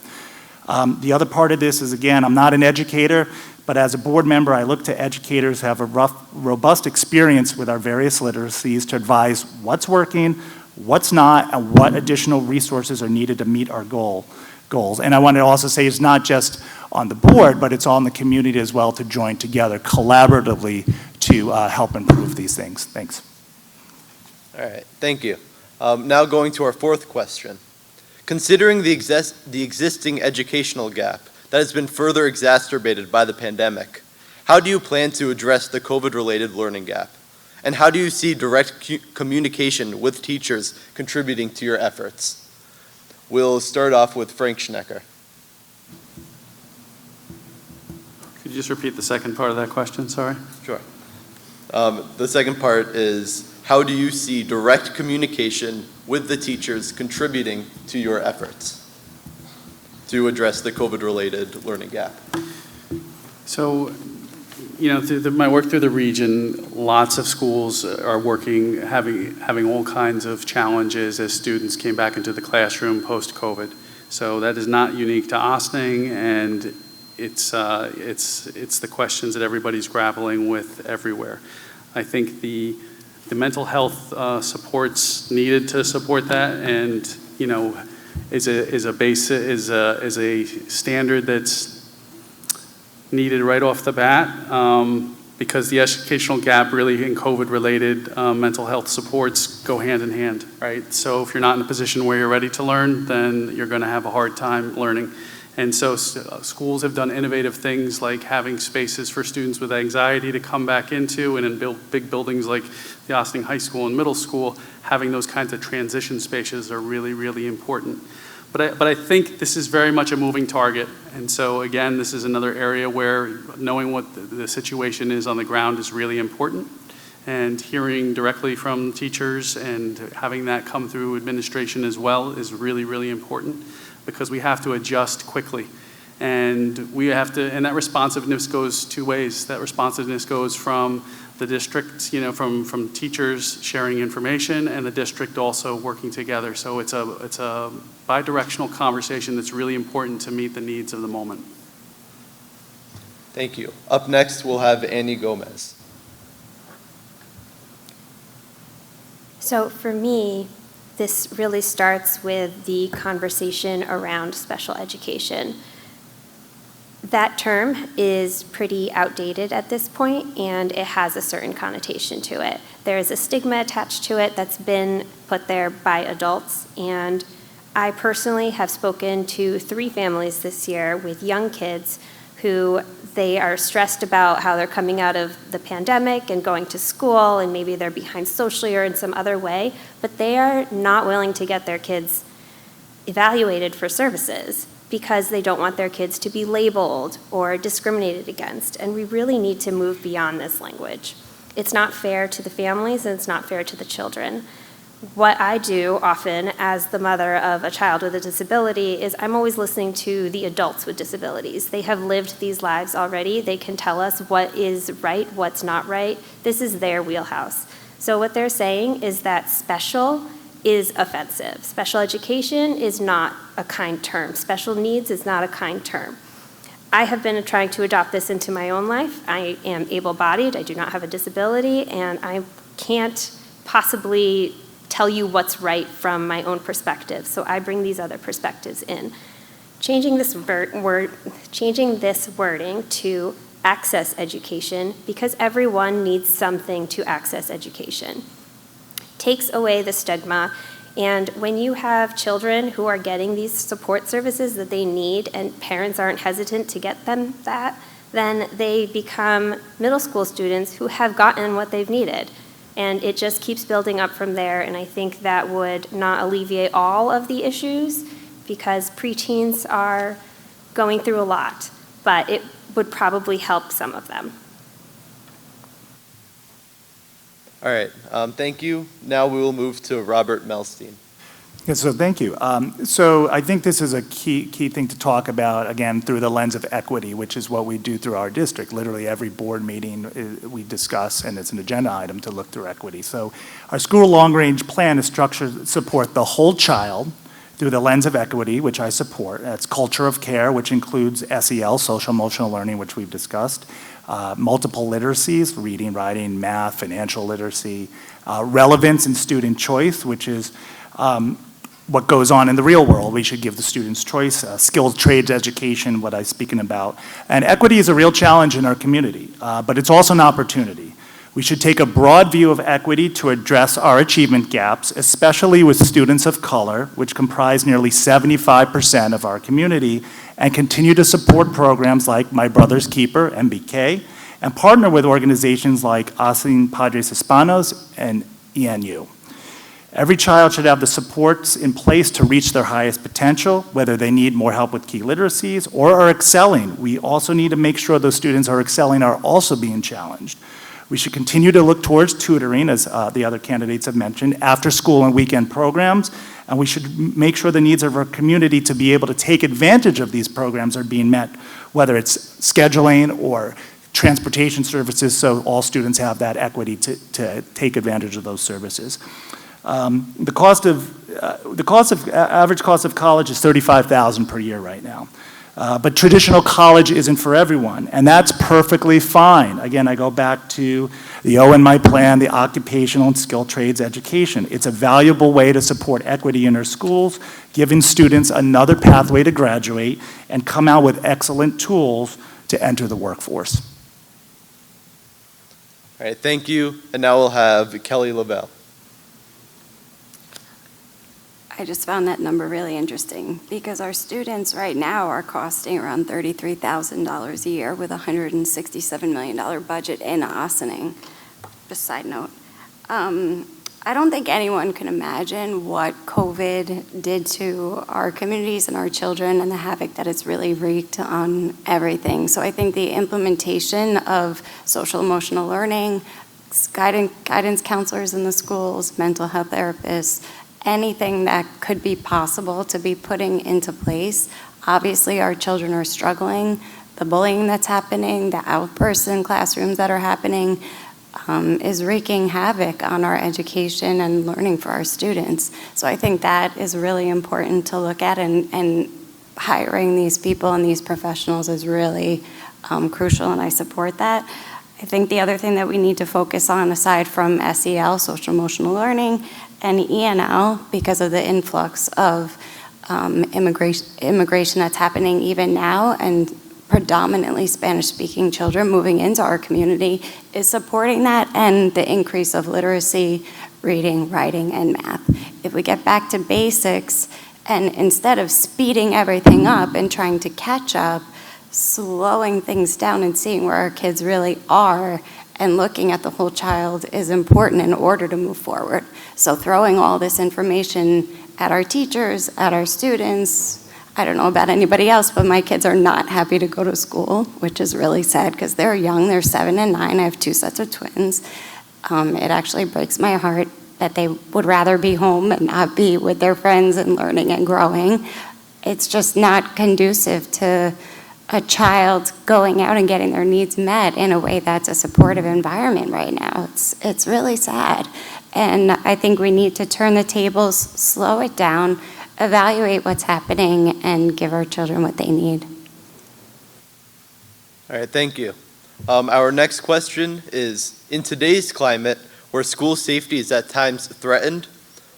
The other part of this is, again, I'm not an educator, but as a board member, I look to educators who have a robust experience with our various literacies to advise what's working, what's not, and what additional resources are needed to meet our goals. And I want to also say it's not just on the board, but it's all in the community as well to join together collaboratively to help improve these things. Thanks. All right, thank you. Now going to our fourth question. Considering the existing educational gap that has been further exacerbated by the pandemic, how do you plan to address the COVID-related learning gap? And how do you see direct communication with teachers contributing to your efforts? We'll start off with Frank Schnecker. Could you just repeat the second part of that question, sorry? Sure. The second part is, how do you see direct communication with the teachers contributing to your efforts to address the COVID-related learning gap? So, through my work through the region, lots of schools are working, having all kinds of challenges as students came back into the classroom post-COVID. So that is not unique to Ossining, and it's the questions that everybody's grappling with everywhere. I think the mental health supports needed to support that, and is a standard that's needed right off the bat, because the educational gap really in COVID-related mental health supports go hand in hand, right? So if you're not in a position where you're ready to learn, then you're going to have a hard time learning. And so schools have done innovative things like having spaces for students with anxiety to come back into, and in big buildings like the Ossining High School and Middle School, having those kinds of transition spaces are really, really important. But I think this is very much a moving target. And so again, this is another area where knowing what the situation is on the ground is really important. And hearing directly from teachers and having that come through administration as well is really, really important, because we have to adjust quickly. And we have to, and that responsiveness goes two ways. That responsiveness goes from the district, from teachers sharing information and the district also working together. So it's a bi-directional conversation that's really important to meet the needs of the moment. Thank you. Up next, we'll have Annie Gomez. So for me, this really starts with the conversation around special education. That term is pretty outdated at this point, and it has a certain connotation to it. There is a stigma attached to it that's been put there by adults, and I personally have spoken to 3 families this year with young kids who they are stressed about how they're coming out of the pandemic and going to school, and maybe they're behind socially or in some other way, but they are not willing to get their kids evaluated for services because they don't want their kids to be labeled or discriminated against. And we really need to move beyond this language. It's not fair to the families and it's not fair to the children. What I do often as the mother of a child with a disability is I'm always listening to the adults with disabilities. They have lived these lives already. They can tell us what is right, what's not right. This is their wheelhouse. So what they're saying is that special is offensive. Special education is not a kind term. Special needs is not a kind term. I have been trying to adopt this into my own life. I am able-bodied, I do not have a disability, and I can't possibly tell you what's right from my own perspective, so I bring these other perspectives in. Changing this wording to access education, because everyone needs something to access education, takes away the stigma. And when you have children who are getting these support services that they need and parents aren't hesitant to get them that, then they become middle school students who have gotten what they've needed. And it just keeps building up from there, and I think that would not alleviate all of the issues because preteens are going through a lot, but it would probably help some of them. All right, thank you. Now we will move to Robert Melstein. Yeah, so thank you. So I think this is a key thing to talk about, again, through the lens of equity, which is what we do through our district. Literally every board meeting we discuss, and it's an agenda item to look through equity. So our school long-range plan is structured to support the whole child through the lens of equity, which I support. That's culture of care, which includes SEL, social emotional learning, which we've discussed, multiple literacies, reading, writing, math, financial literacy, relevance and student choice, which is what goes on in the real world. We should give the students choice, skilled trades education, what I'm speaking about. And equity is a real challenge in our community, but it's also an opportunity. We should take a broad view of equity to address our achievement gaps, especially with students of color, which comprise nearly 75% of our community, and continue to support programs like My Brother's Keeper, MBK, and partner with organizations like Ossining Padres Hispanos and ENU. Every child should have the supports in place to reach their highest potential, whether they need more help with key literacies or are excelling. We also need to make sure those students who are excelling are also being challenged. We should continue to look towards tutoring, as the other candidates have mentioned, after school and weekend programs, and we should make sure the needs of our community to be able to take advantage of these programs are being met, whether it's scheduling or transportation services, so all students have that equity to take advantage of those services. The average cost of college is $35,000 per year right now. But traditional college isn't for everyone, and that's perfectly fine. Again, I go back to the O in my plan, the occupational and skilled trades education. It's a valuable way to support equity in our schools, giving students another pathway to graduate and come out with excellent tools to enter the workforce. All right, thank you. And now we'll have Kelly Leveille. I just found that number really interesting because our students right now are costing around $33,000 a year with a $167 million budget in Ossining. Just side note. I don't think anyone can imagine what COVID did to our communities and our children and the havoc that it's really wreaked on everything. So I think the implementation of social emotional learning, guidance counselors in the schools, mental health therapists, anything that could be possible to be putting into place, Obviously, our children are struggling. The bullying that's happening, the outbursts in classrooms that are happening, is wreaking havoc on our education and learning for our students. So I think that is really important to look at, and hiring these people and these professionals is really crucial, and I support that. I think the other thing that we need to focus on, aside from SEL, social emotional learning, and ENL, because of the influx of immigration that's happening even now, and predominantly Spanish-speaking children moving into our community, is supporting that and the increase of literacy, reading, writing, and math. If we get back to basics, and instead of speeding everything up and trying to catch up, slowing things down and seeing where our kids really are and looking at the whole child is important in order to move forward. So throwing all this information at our teachers, at our students, I don't know about anybody else, but my kids are not happy to go to school, which is really sad because they're young. They're 7 and 9. I have 2 sets of twins. It actually breaks my heart that they would rather be home and not be with their friends and learning and growing. It's just not conducive to a child going out and getting their needs met in a way that's a supportive environment right now. It's really sad. And I think we need to turn the tables, slow it down, evaluate what's happening, and give our children what they need. All right, thank you. Our next question is, in today's climate where school safety is at times threatened,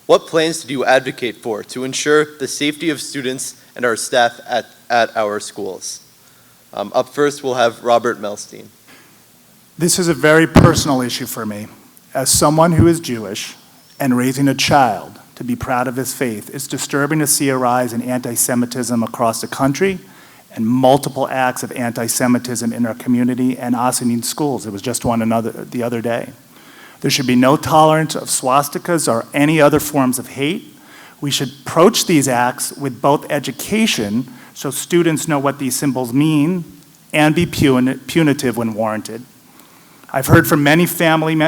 what plans do you advocate for to ensure the safety of students and our staff at our schools? Up first, we'll have Robert Melstein. This is a very personal issue for me. As someone who is Jewish and raising a child to be proud of his faith, it's disturbing to see a rise in anti-Semitism across the country and multiple acts of anti-Semitism in our community and Ossining schools. There was just one the other day. There should be no tolerance of swastikas or any other forms of hate. We should approach these acts with both education so students know what these symbols mean and be punitive when warranted. I've heard from many families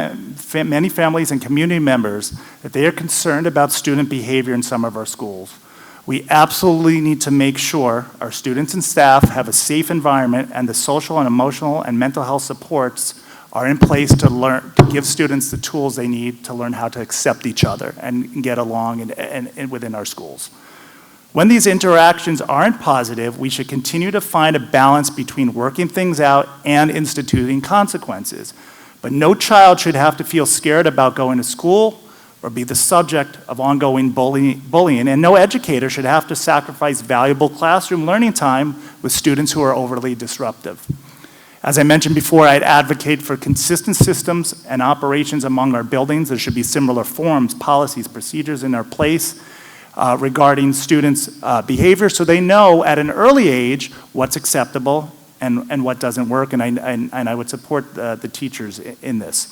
and community members that they are concerned about student behavior in some of our schools. We absolutely need to make sure our students and staff have a safe environment and the social and emotional and mental health supports are in place to give students the tools they need to learn how to accept each other and get along and within our schools. When these interactions aren't positive, we should continue to find a balance between working things out and instituting consequences. But no child should have to feel scared about going to school or be the subject of ongoing bullying, and no educator should have to sacrifice valuable classroom learning time with students who are overly disruptive. As I mentioned before, I'd advocate for consistent systems and operations among our buildings. There should be similar forms, policies, procedures in our place regarding students' behavior so they know at an early age what's acceptable and what doesn't work, and I would support the teachers in this.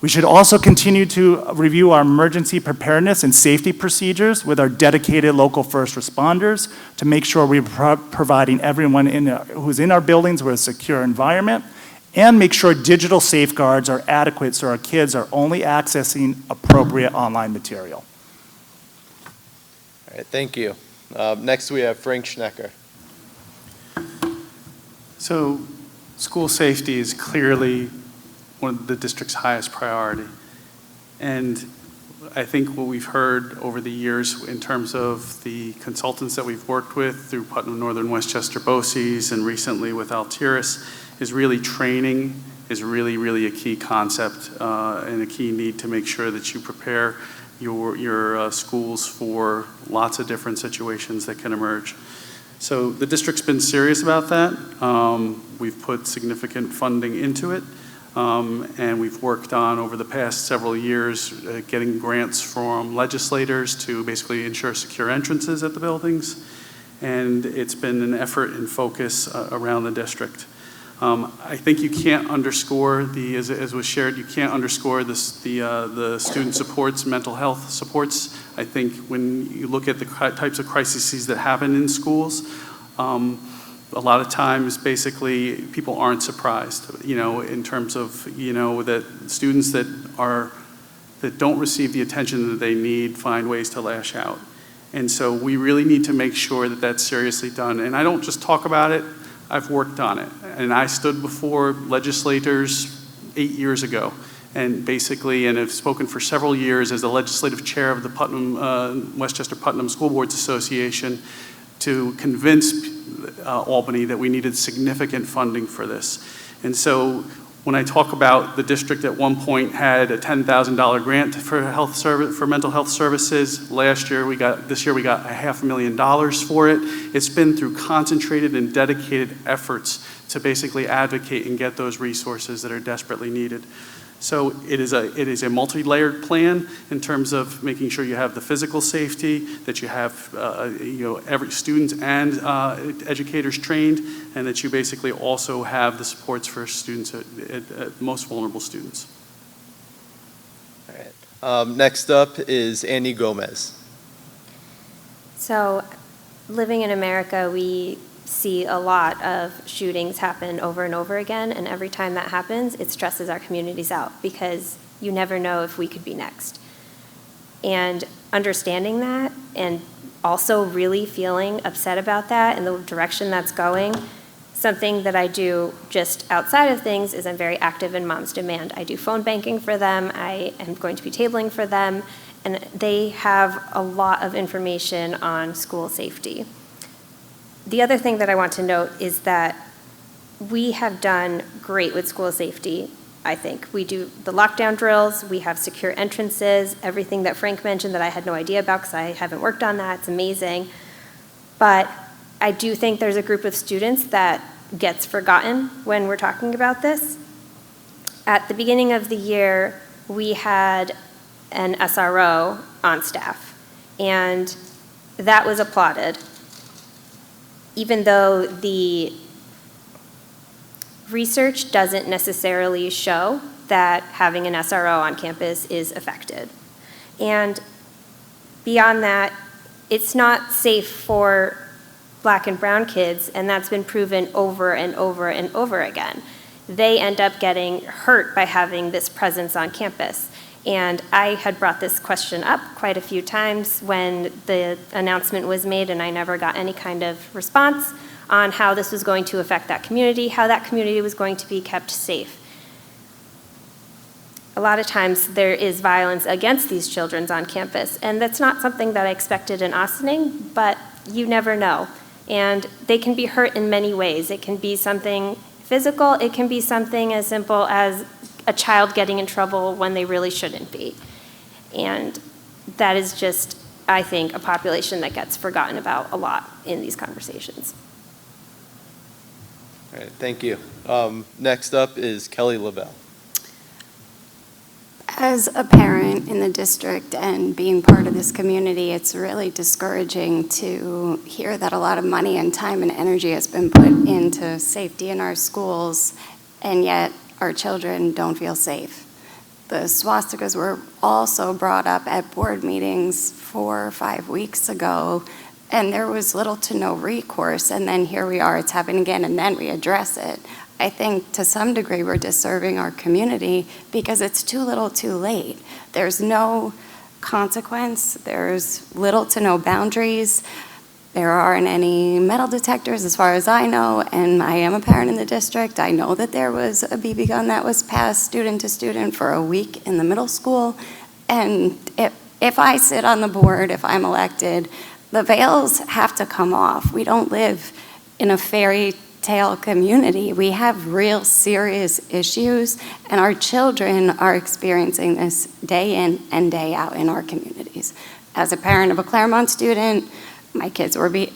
We should also continue to review our emergency preparedness and safety procedures with our dedicated local first responders to make sure we're providing everyone who's in our buildings with a secure environment, and make sure digital safeguards are adequate so our kids are only accessing appropriate online material. All right, thank you. Next, we have Frank Schnecker. So school safety is clearly one of the district's highest priority. And I think what we've heard over the years in terms of the consultants that we've worked with through Putnam Northern Westchester BOCES and recently with Altiris is really training is really a key concept and a key need to make sure that you prepare your schools for lots of different situations that can emerge. So the district's been serious about that. We've put significant funding into it. And we've worked on, over the past several years, getting grants from legislators to basically ensure secure entrances at the buildings. And it's been an effort and focus around the district. I think you can't underscore as was shared, you can't underscore this, the student supports, mental health supports. I think when you look at the types of crises that happen in schools, a lot of times, basically, people aren't surprised, in terms of, that students that don't receive the attention that they need find ways to lash out. And so we really need to make sure that that's seriously done. And I don't just talk about it, I've worked on it. And I stood before legislators 8 years ago and have spoken for several years as the legislative chair of the Westchester Putnam School Boards Association to convince Albany that we needed significant funding for this. And so when I talk about the district at one point had a $10,000 grant for mental health services, this year we got $500,000 for it. It's been through concentrated and dedicated efforts to basically advocate and get those resources that are desperately needed. So it is a multi-layered plan in terms of making sure you have the physical safety, that you have every students and educators trained, and that you basically also have the supports for students at most vulnerable students. All right. Next up is Annie Gomez. So, living in America, we see a lot of shootings happen over and over again, and every time that happens, it stresses our communities out because you never know if we could be next. And understanding that and also really feeling upset about that and the direction that's going, something that I do just outside of things is I'm very active in Moms Demand. I do phone banking for them, I am going to be tabling for them, and they have a lot of information on school safety. The other thing that I want to note is that we have done great with school safety, I think. We do the lockdown drills, we have secure entrances, everything that Frank mentioned that I had no idea about because I haven't worked on that, it's amazing. But I do think there's a group of students that gets forgotten when we're talking about this. At the beginning of the year, we had an SRO on staff, and that was applauded. Even though the research doesn't necessarily show that having an SRO on campus is effective. And beyond that, it's not safe for Black and brown kids, and that's been proven over and over and over again. They end up getting hurt by having this presence on campus. And I had brought this question up quite a few times when the announcement was made, and I never got any kind of response on how this was going to affect that community, how that community was going to be kept safe. A lot of times there is violence against these children on campus, and that's not something that I expected in Ossining, but you never know. And they can be hurt in many ways. It can be something physical, it can be something as simple as a child getting in trouble when they really shouldn't be. And that is just, I think, a population that gets forgotten about a lot in these conversations. All right, thank you. Next up is Kelly Leveille. As a parent in the district and being part of this community, it's really discouraging to hear that a lot of money and time and energy has been put into safety in our schools, and yet our children don't feel safe. The swastikas were also brought up at board meetings 4 or 5 weeks ago, and there was little to no recourse, and then here we are, it's happening again, and then we address it. I think to some degree we're disserving our community because it's too little too late. There's no consequence, there's little to no boundaries. There aren't any metal detectors as far as I know, and I am a parent in the district. I know that there was a BB gun that was passed student to student for a week in the middle school. And if I sit on the board, if I'm elected, the veils have to come off. We don't live in a fairy tale community. We have real serious issues, and our children are experiencing this day in and day out in our communities. As a parent of a Claremont student, my kids were being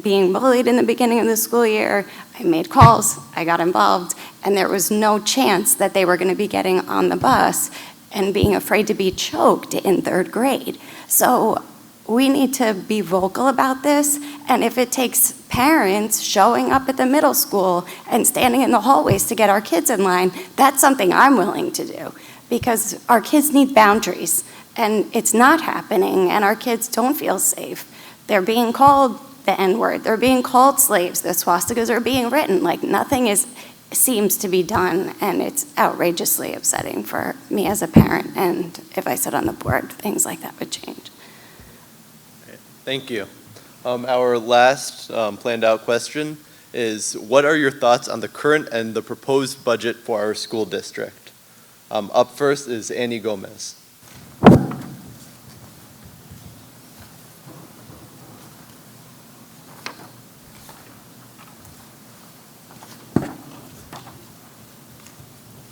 bullied in the beginning of the school year. I made calls, I got involved, and there was no chance that they were going to be getting on the bus and being afraid to be choked in 3rd grade. So we need to be vocal about this, and if it takes parents showing up at the middle school and standing in the hallways to get our kids in line, that's something I'm willing to do, because our kids need boundaries. And it's not happening, and our kids don't feel safe. They're being called the N-word. They're being called slaves. The swastikas are being written. Like, nothing seems to be done, and it's outrageously upsetting for me as a parent. And if I sit on the board, things like that would change. Thank you. Our last planned out question is, what are your thoughts on the current and the proposed budget for our school district? Up first is Annie Gomez.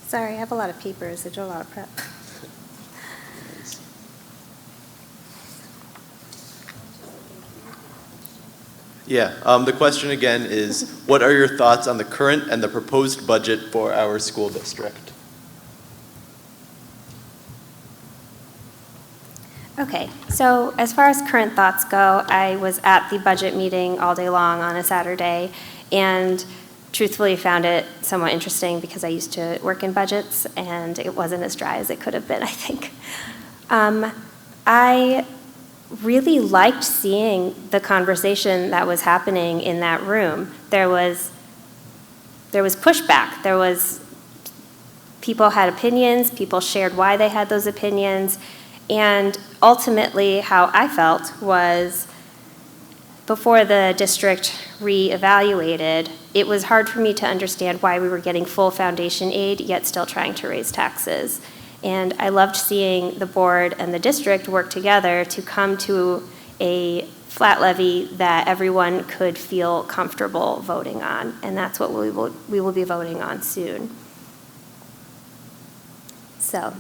Sorry, I have a lot of papers. I do a lot of prep. Yeah, the question again is, what are your thoughts on the current and the proposed budget for our school district? Okay, so as far as current thoughts go, I was at the budget meeting all day long on a Saturday, and truthfully found it somewhat interesting because I used to work in budgets, and it wasn't as dry as it could have been, I think. I really liked seeing the conversation that was happening in that room. There was pushback. People had opinions, people shared why they had those opinions, and ultimately how I felt was, before the district reevaluated, it was hard for me to understand why we were getting full foundation aid yet still trying to raise taxes. And I loved seeing the board and the district work together to come to a flat levy that everyone could feel comfortable voting on. And that's what we will be voting on soon. So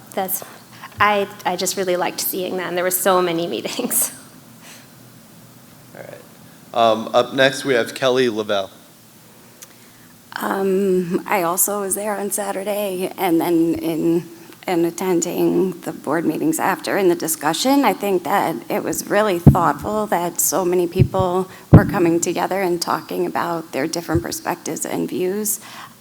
I just really liked seeing that, and there were so many meetings. All right. Up next, we have Kelly Leveille. I also was there on Saturday, and then in attending the board meetings after in the discussion. I think that it was really thoughtful that so many people were coming together and talking about their different perspectives and views.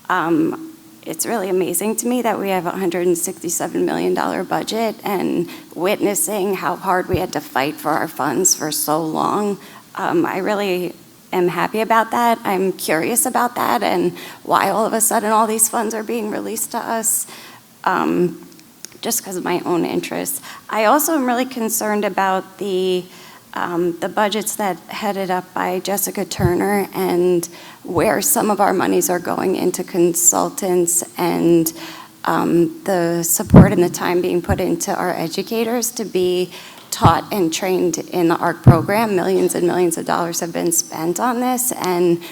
It's really amazing to me that we have a $167 million budget, and witnessing how hard we had to fight for our funds for so long. I really am happy about that. I'm curious about that and why all of a sudden all these funds are being released to us. Just because of my own interests. I also am really concerned about the budgets that headed up by Jessica Turner and where some of our monies are going into consultants and the support and the time being put into our educators to be taught and trained in the ARC program. Millions and millions of dollars have been spent on this, and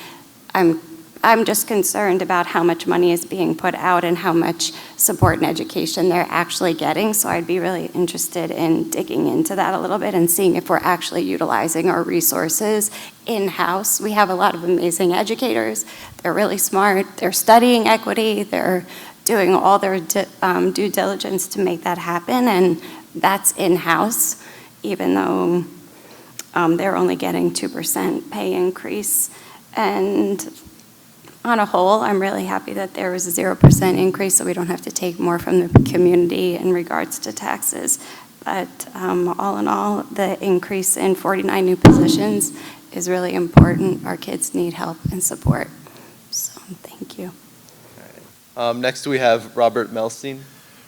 I'm just concerned about how much money is being put out and how much support and education they're actually getting. So I'd be really interested in digging into that a little bit and seeing if we're actually utilizing our resources in-house. We have a lot of amazing educators. They're really smart. They're studying equity. They're doing all their due diligence to make that happen, and that's in-house, even though they're only getting 2% pay increase. And on a whole, I'm really happy that there was a 0% increase, so we don't have to take more from the community in regards to taxes. But all in all, the increase in 49 new positions is really important. Our kids need help and support. So thank you. All right. Next, we have Robert Melstein.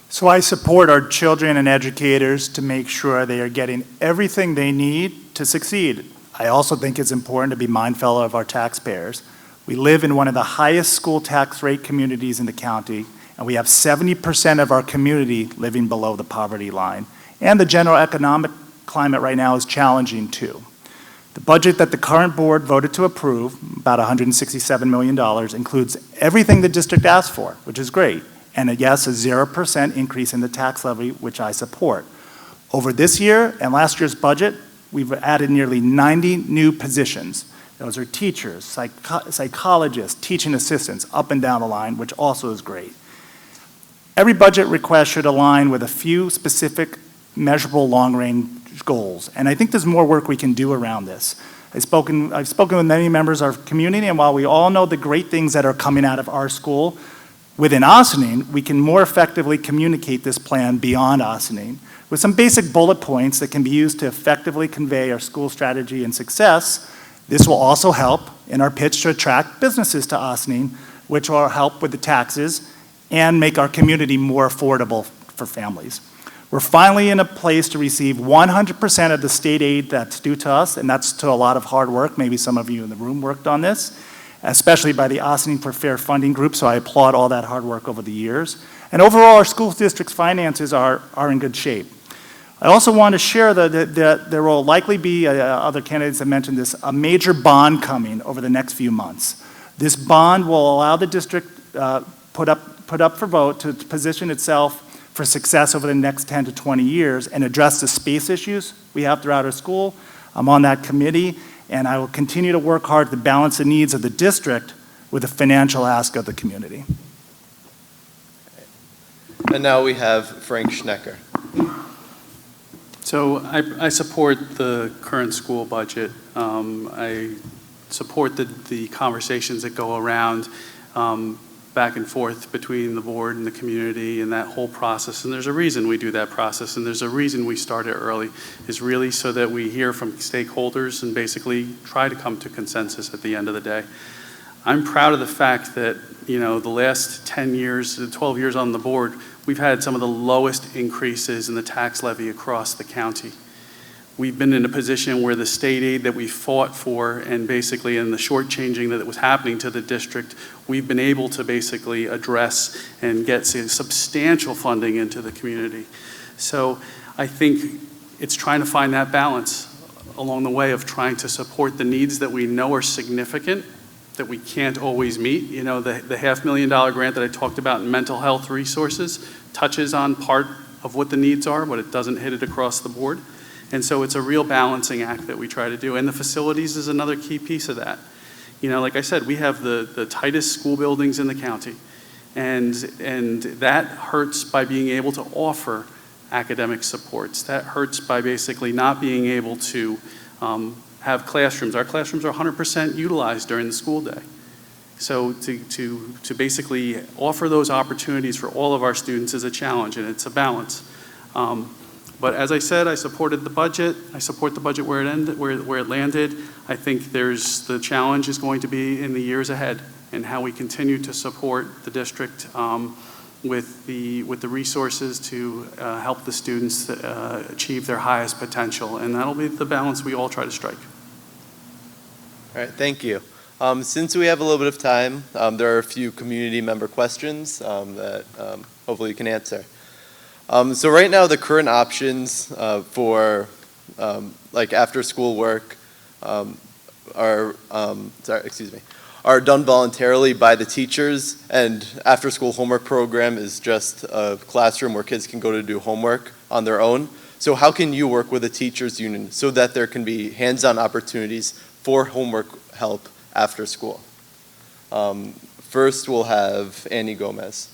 So I support our children and educators to make sure they are getting everything they need to succeed. I also think it's important to be mindful of our taxpayers. We live in one of the highest school tax rate communities in the county, and we have 70% of our community living below the poverty line. And the general economic climate right now is challenging too. The budget that the current board voted to approve, about $167 million, includes everything the district asked for, which is great. And yes, a 0% increase in the tax levy, which I support. Over this year and last year's budget, we've added nearly 90 new positions. Those are teachers, psychologists, teaching assistants, up and down the line, which also is great. Every budget request should align with a few specific, measurable, long-range goals. And I think there's more work we can do around this. I've spoken with many members of our community, and while we all know the great things that are coming out of our school, within Ossining, we can more effectively communicate this plan beyond Ossining with some basic bullet points that can be used to effectively convey our school strategy and success. This will also help in our pitch to attract businesses to Ossining, which will help with the taxes and make our community more affordable for families. We're finally in a place to receive 100% of the state aid that's due to us, and that's to a lot of hard work. Maybe some of you in the room worked on this, especially by the Ossining for Fair Funding Group, so I applaud all that hard work over the years. And overall, our school district's finances are in good shape. I also want to share that there will likely be, other candidates have mentioned this, a major bond coming over the next few months. This bond will allow the district put up for vote to position itself for success over the next 10 to 20 years and address the space issues we have throughout our school. I'm on that committee, and I will continue to work hard to balance the needs of the district with the financial ask of the community. And now we have Frank Schnecker. So I support the current school budget. I support the conversations that go around back and forth between the board and the community and that whole process. And there's a reason we do that process, and there's a reason we start it early, is really so that we hear from stakeholders and basically try to come to consensus at the end of the day. I'm proud of the fact that, the last 10 years, 12 years on the board, we've had some of the lowest increases in the tax levy across the county. We've been in a position where the state aid that we fought for and basically in the shortchanging that was happening to the district, we've been able to basically address and get substantial funding into the community. So I think it's trying to find that balance along the way of trying to support the needs that we know are significant, that we can't always meet. The $500,000 grant that I talked about in mental health resources touches on part of what the needs are, but it doesn't hit it across the board. And so it's a real balancing act that we try to do. And the facilities is another key piece of that. Like I said, we have the tightest school buildings in the county. And that hurts by being able to offer academic supports. That hurts by basically not being able to have classrooms. Our classrooms are 100% utilized during the school day. So to basically offer those opportunities for all of our students is a challenge, and it's a balance. But as I said, I supported the budget. I support the budget where it landed. I think the challenge is going to be in the years ahead and how we continue to support the district with the resources to help the students achieve their highest potential. And that'll be the balance we all try to strike. All right, thank you. Since we have a little bit of time, there are a few community member questions that hopefully you can answer. So right now, the current options for like after-school work are done voluntarily by the teachers, and after-school homework program is just a classroom where kids can go to do homework on their own. So how can you work with a teachers union so that there can be hands-on opportunities for homework help after school? First, we'll have Annie Gomez.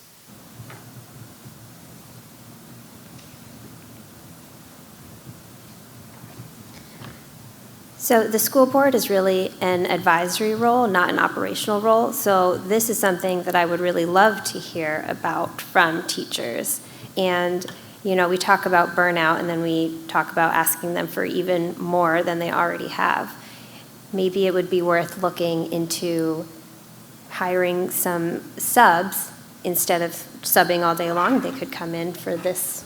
So the school board is really an advisory role, not an operational role. So this is something that I would really love to hear about from teachers. And, we talk about burnout, and then we talk about asking them for even more than they already have. Maybe it would be worth looking into hiring some subs instead of subbing all day long. They could come in for this,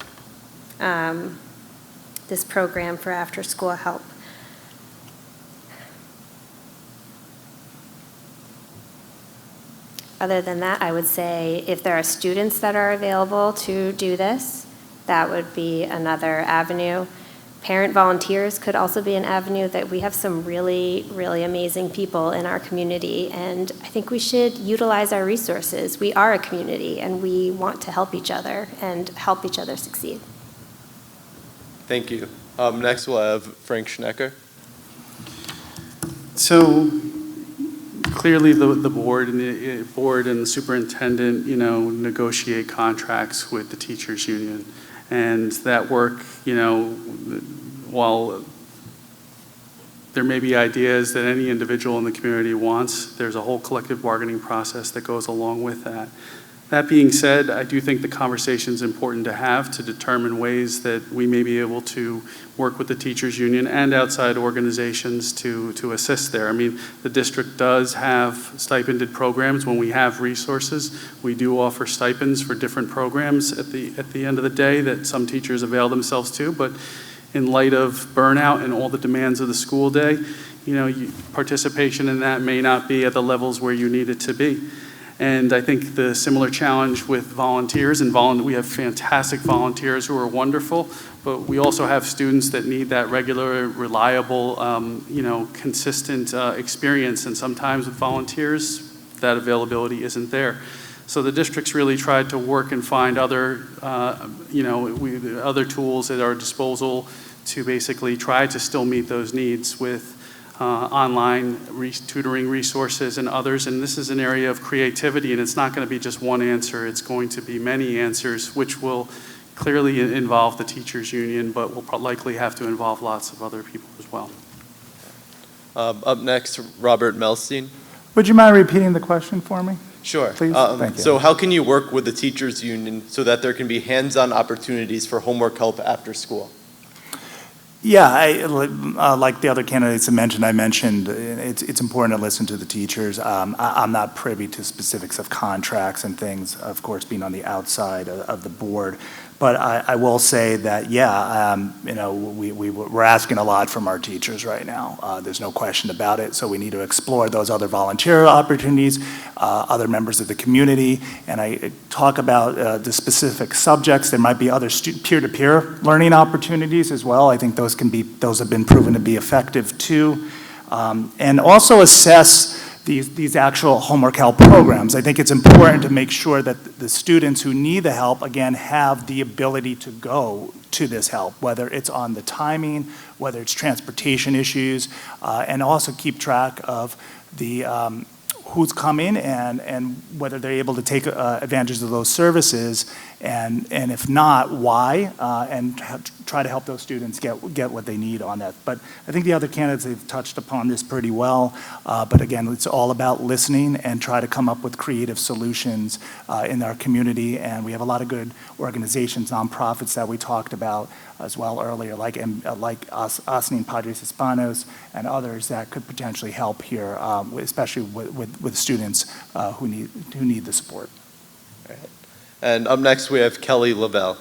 this program for after-school help. Other than that, I would say if there are students that are available to do this, that would be another avenue. Parent volunteers could also be an avenue. That we have some really, really amazing people in our community, and I think we should utilize our resources. We are a community, and we want to help each other and help each other succeed. Thank you. Next, we'll have Frank Schnecker. So clearly the board and the superintendent, negotiate contracts with the teachers union. And that work, while there may be ideas that any individual in the community wants, there's a whole collective bargaining process that goes along with that. That being said, I do think the conversation is important to have to determine ways that we may be able to work with the teachers union and outside organizations to assist there. I mean, the district does have stipended programs when we have resources. We do offer stipends for different programs at the end of the day that some teachers avail themselves to, but in light of burnout and all the demands of the school day, participation in that may not be at the levels where you need it to be. And I think the similar challenge with volunteers, and we have fantastic volunteers who are wonderful, but we also have students that need that regular, reliable, consistent experience, and sometimes with volunteers, that availability isn't there. So the district's really tried to work and find other, other tools at our disposal to basically try to still meet those needs with online tutoring resources and others. And this is an area of creativity, and it's not going to be just one answer. It's going to be many answers, which will clearly involve the teachers union, but will likely have to involve lots of other people as well. Up next, Robert Melstein. Would you mind repeating the question for me? Sure. Please. Thank you. So how can you work with the teachers union so that there can be hands-on opportunities for homework help after school? Yeah, like the other candidates I mentioned it's important to listen to the teachers. I'm not privy to specifics of contracts and things, of course, being on the outside of the board. But I will say that, we're asking a lot from our teachers right now. There's no question about it. So we need to explore those other volunteer opportunities, other members of the community. And I talk about the specific subjects. There might be other peer-to-peer learning opportunities as well. I think those have been proven to be effective too. And also assess these actual homework help programs. I think it's important to make sure that the students who need the help, again, have the ability to go to this help, whether it's on the timing, whether it's transportation issues, and also keep track of the who's coming and whether they're able to take advantage of those services, and if not, why, and try to help those students get what they need on that. But I think the other candidates have touched upon this pretty well, but again, it's all about listening and try to come up with creative solutions in our community, and we have a lot of good organizations, nonprofits that we talked about as well earlier, like Ossining Padres Hispanos and others that could potentially help here, especially with students who need the support. All right. And up next we have Kelly Leveille.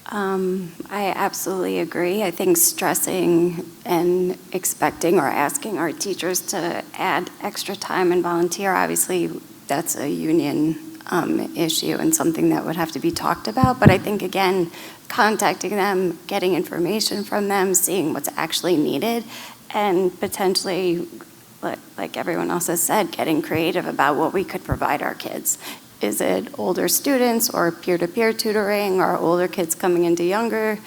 I absolutely agree. I think stressing and expecting or asking our teachers to add extra time and volunteer, obviously that's a union issue and something that would have to be talked about. But I think, again, contacting them, getting information from them, seeing what's actually needed, and potentially, like everyone else has said, getting creative about what we could provide our kids. Is it older students or peer-to-peer tutoring, or older kids coming into younger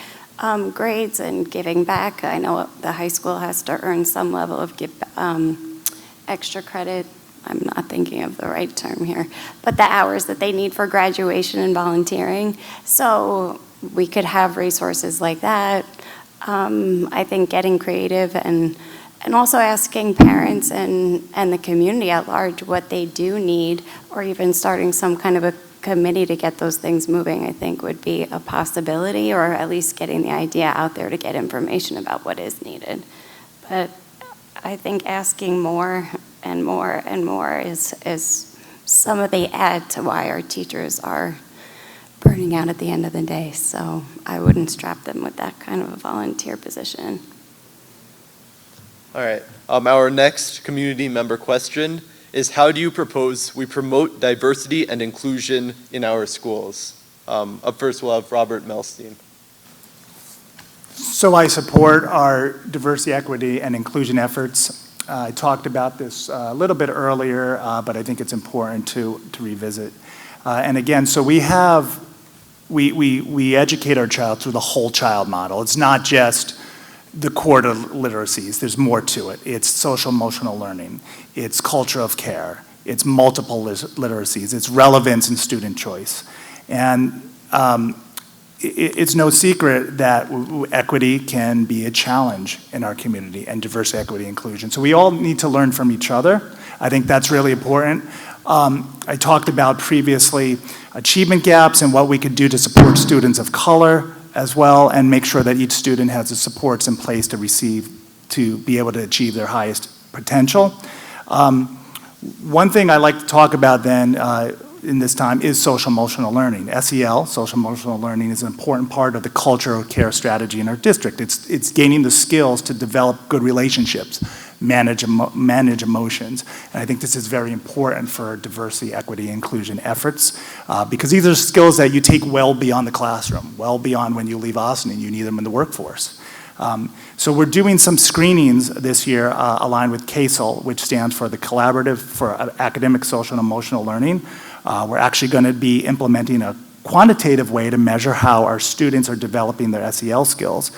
grades and giving back? I know the high school has to earn some level of extra credit. I'm not thinking of the right term here, but the hours that they need for graduation and volunteering. So we could have resources like that. I think getting creative and also asking parents and the community at large what they do need, or even starting some kind of a committee to get those things moving, I think would be a possibility, or at least getting the idea out there to get information about what is needed. But I think asking more and more and more is some of the add to why our teachers are burning out at the end of the day. So I wouldn't strap them with that kind of a volunteer position. All right. Our next community member question is, how do you propose we promote diversity and inclusion in our schools? Up first, we'll have Robert Melstein. So I support our diversity, equity, and inclusion efforts. I talked about this a little bit earlier, but I think it's important to revisit. And again, so we educate our child through the whole child model. It's not just the core literacies. There's more to it. It's social emotional learning. It's culture of care. It's multiple literacies. It's relevance and student choice. And it's no secret that equity can be a challenge in our community, and diversity, equity, inclusion. So we all need to learn from each other. I think that's really important. I talked about previously achievement gaps and what we could do to support students of color as well, and make sure that each student has the supports in place to be able to achieve their highest potential. One thing I'd like to talk about then in this time is social emotional learning. SEL, social emotional learning, is an important part of the cultural care strategy in our district. It's gaining the skills to develop good relationships, manage emotions, and I think this is very important for diversity, equity, inclusion efforts, because these are skills that you take well beyond the classroom, well beyond when you leave Ossining. You need them in the workforce. So we're doing some screenings this year aligned with CASEL, which stands for the Collaborative for Academic, Social, and Emotional Learning. We're actually going to be implementing a quantitative way to measure how our students are developing their SEL skills.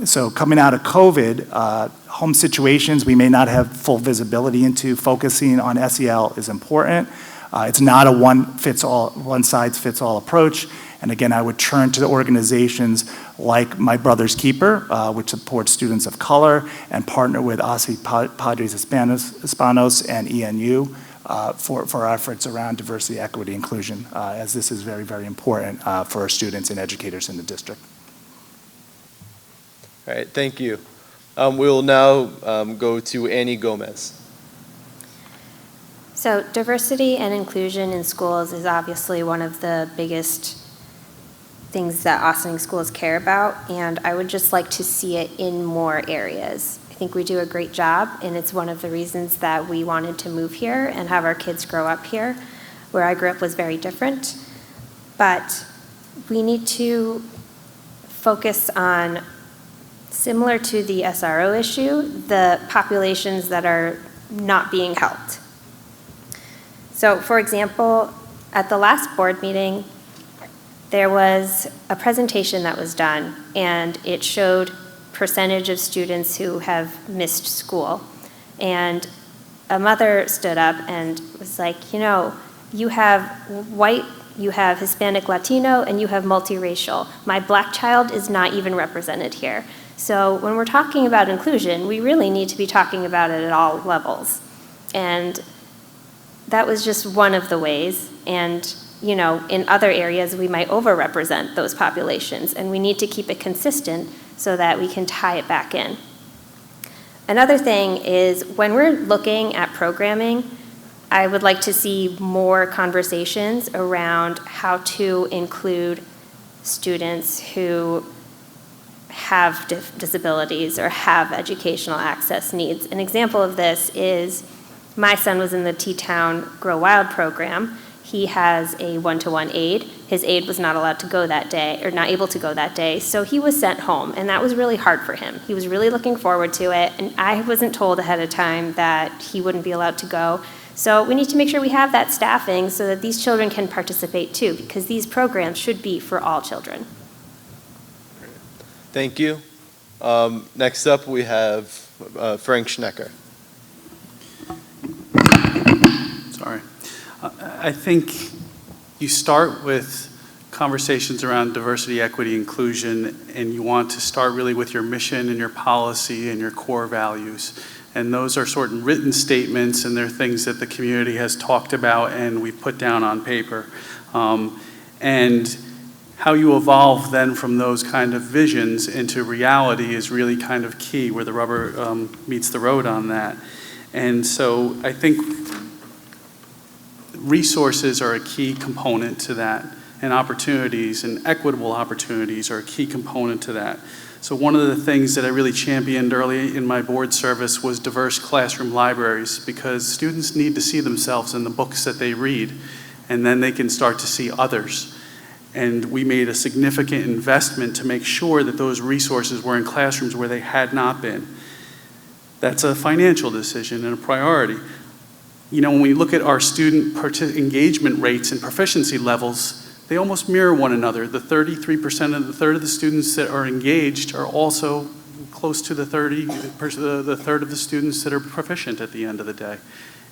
So coming out of COVID, home situations we may not have full visibility into. Focusing on SEL is important. It's not a one-size-fits-all approach. And again, I would turn to the organizations like My Brother's Keeper, which supports students of color, and partner with Ossi Padres Hispanos and ENU for our efforts around diversity, equity, inclusion, as this is very, very important for our students and educators in the district. All right, thank you. We will now go to Annie Gomez. So diversity and inclusion in schools is obviously one of the biggest things that Ossining schools care about, and I would just like to see it in more areas. I think we do a great job, and it's one of the reasons that we wanted to move here and have our kids grow up here. Where I grew up was very different, but we need to focus on, similar to the SRO issue, the populations that are not being helped. So, for example, at the last board meeting, there was a presentation that was done, and it showed percentage of students who have missed school. And a mother stood up and was like, you know, you have white, you have Hispanic Latino, and you have multiracial. My black child is not even represented here. So when we're talking about inclusion, we really need to be talking about it at all levels. And that was just one of the ways. And you know, in other areas, we might overrepresent those populations, and we need to keep it consistent so that we can tie it back in. Another thing is when we're looking at programming, I would like to see more conversations around how to include students who have disabilities or have educational access needs. An example of this is my son was in the T-Town Grow Wild program. He has a one-to-one aide. His aide was not allowed to go that day, or not able to go that day, so he was sent home, and that was really hard for him. He was really looking forward to it, and I wasn't told ahead of time that he wouldn't be allowed to go. So we need to make sure we have that staffing so that these children can participate too, because these programs should be for all children. Thank you. Next up, we have Frank Schnecker. Sorry. I think you start with conversations around diversity, equity, inclusion, and you want to start really with your mission and your policy and your core values. And those are sort of written statements, and they're things that the community has talked about and we've put down on paper. And how you evolve then from those kind of visions into reality is really kind of key, where the rubber meets the road on that. And so I think resources are a key component to that, and opportunities and equitable opportunities are a key component to that. So one of the things that I really championed early in my board service was diverse classroom libraries, because students need to see themselves in the books that they read, and then they can start to see others. And we made a significant investment to make sure that those resources were in classrooms where they had not been. That's a financial decision and a priority. You know, when we look at our student engagement rates and proficiency levels, they almost mirror one another. The 33% of the third of the students that are engaged are also close to the third of the students that are proficient at the end of the day.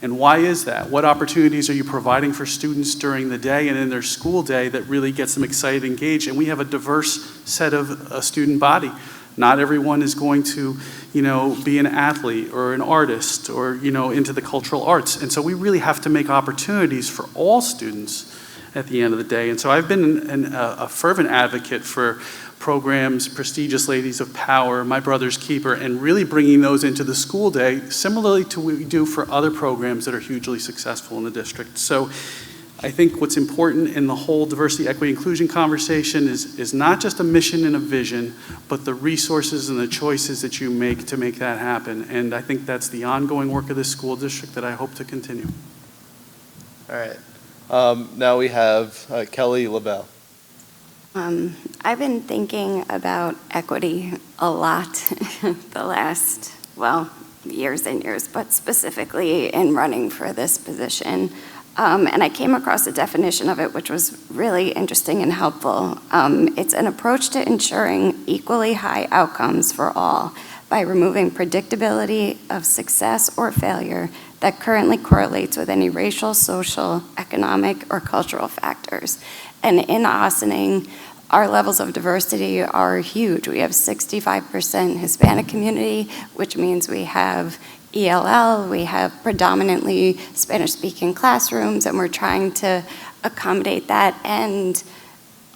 And why is that? What opportunities are you providing for students during the day and in their school day that really gets them excited, engaged? And we have a diverse set of student body. Not everyone is going to, be an athlete or an artist or, into the cultural arts. And so we really have to make opportunities for all students at the end of the day. And so I've been a fervent advocate for programs, Prestigious Ladies of Power, My Brother's Keeper, and really bringing those into the school day, similarly to what we do for other programs that are hugely successful in the district. So I think what's important in the whole diversity, equity, inclusion conversation is not just a mission and a vision, but the resources and the choices that you make to make that happen. And I think that's the ongoing work of this school district that I hope to continue. All right. Now we have Kelly Leveille. I've been thinking about equity a lot the last, years and years, but specifically in running for this position. And I came across a definition of it, which was really interesting and helpful. It's an approach to ensuring equally high outcomes for all by removing predictability of success or failure that currently correlates with any racial, social, economic, or cultural factors. And in Ossining, our levels of diversity are huge. We have 65% Hispanic community, which means we have ELL, we have predominantly Spanish-speaking classrooms, and we're trying to accommodate that and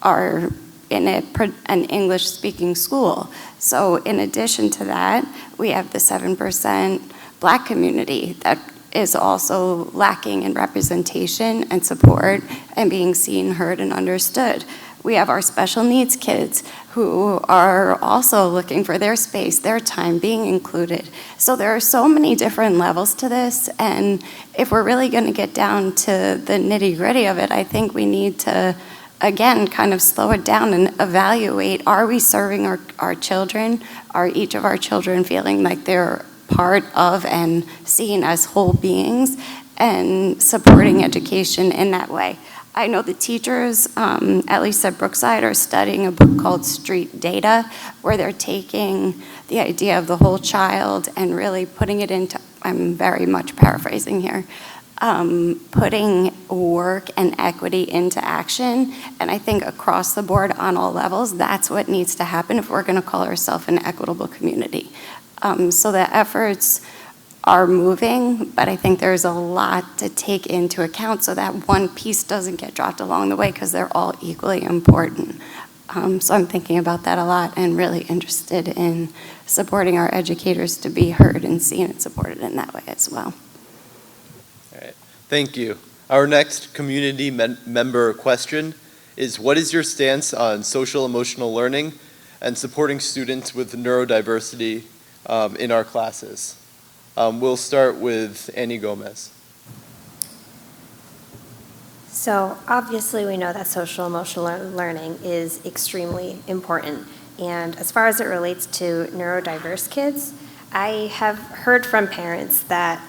are in an English-speaking school. So in addition to that, we have the 7% Black community that is also lacking in representation and support and being seen, heard, and understood. We have our special needs kids who are also looking for their space, their time being included. So there are so many different levels to this, and if we're really going to get down to the nitty-gritty of it, I think we need to, again, kind of slow it down and evaluate, are we serving our children? Are each of our children feeling like they're part of and seen as whole beings, and supporting education in that way? I know the teachers, at least at Brookside, are studying a book called Street Data, where they're taking the idea of the whole child and really putting it into, I'm very much paraphrasing here, putting work and equity into action. And I think across the board on all levels, that's what needs to happen if we're going to call ourselves an equitable community. So the efforts are moving, but I think there's a lot to take into account so that one piece doesn't get dropped along the way, because they're all equally important. So I'm thinking about that a lot and really interested in supporting our educators to be heard and seen and supported in that way as well. All right, thank you. Our next community member question is, what is your stance on social emotional learning and supporting students with neurodiversity in our classes? We'll start with Annie Gomez. So obviously we know that social emotional learning is extremely important. And as far as it relates to neurodiverse kids, I have heard from parents that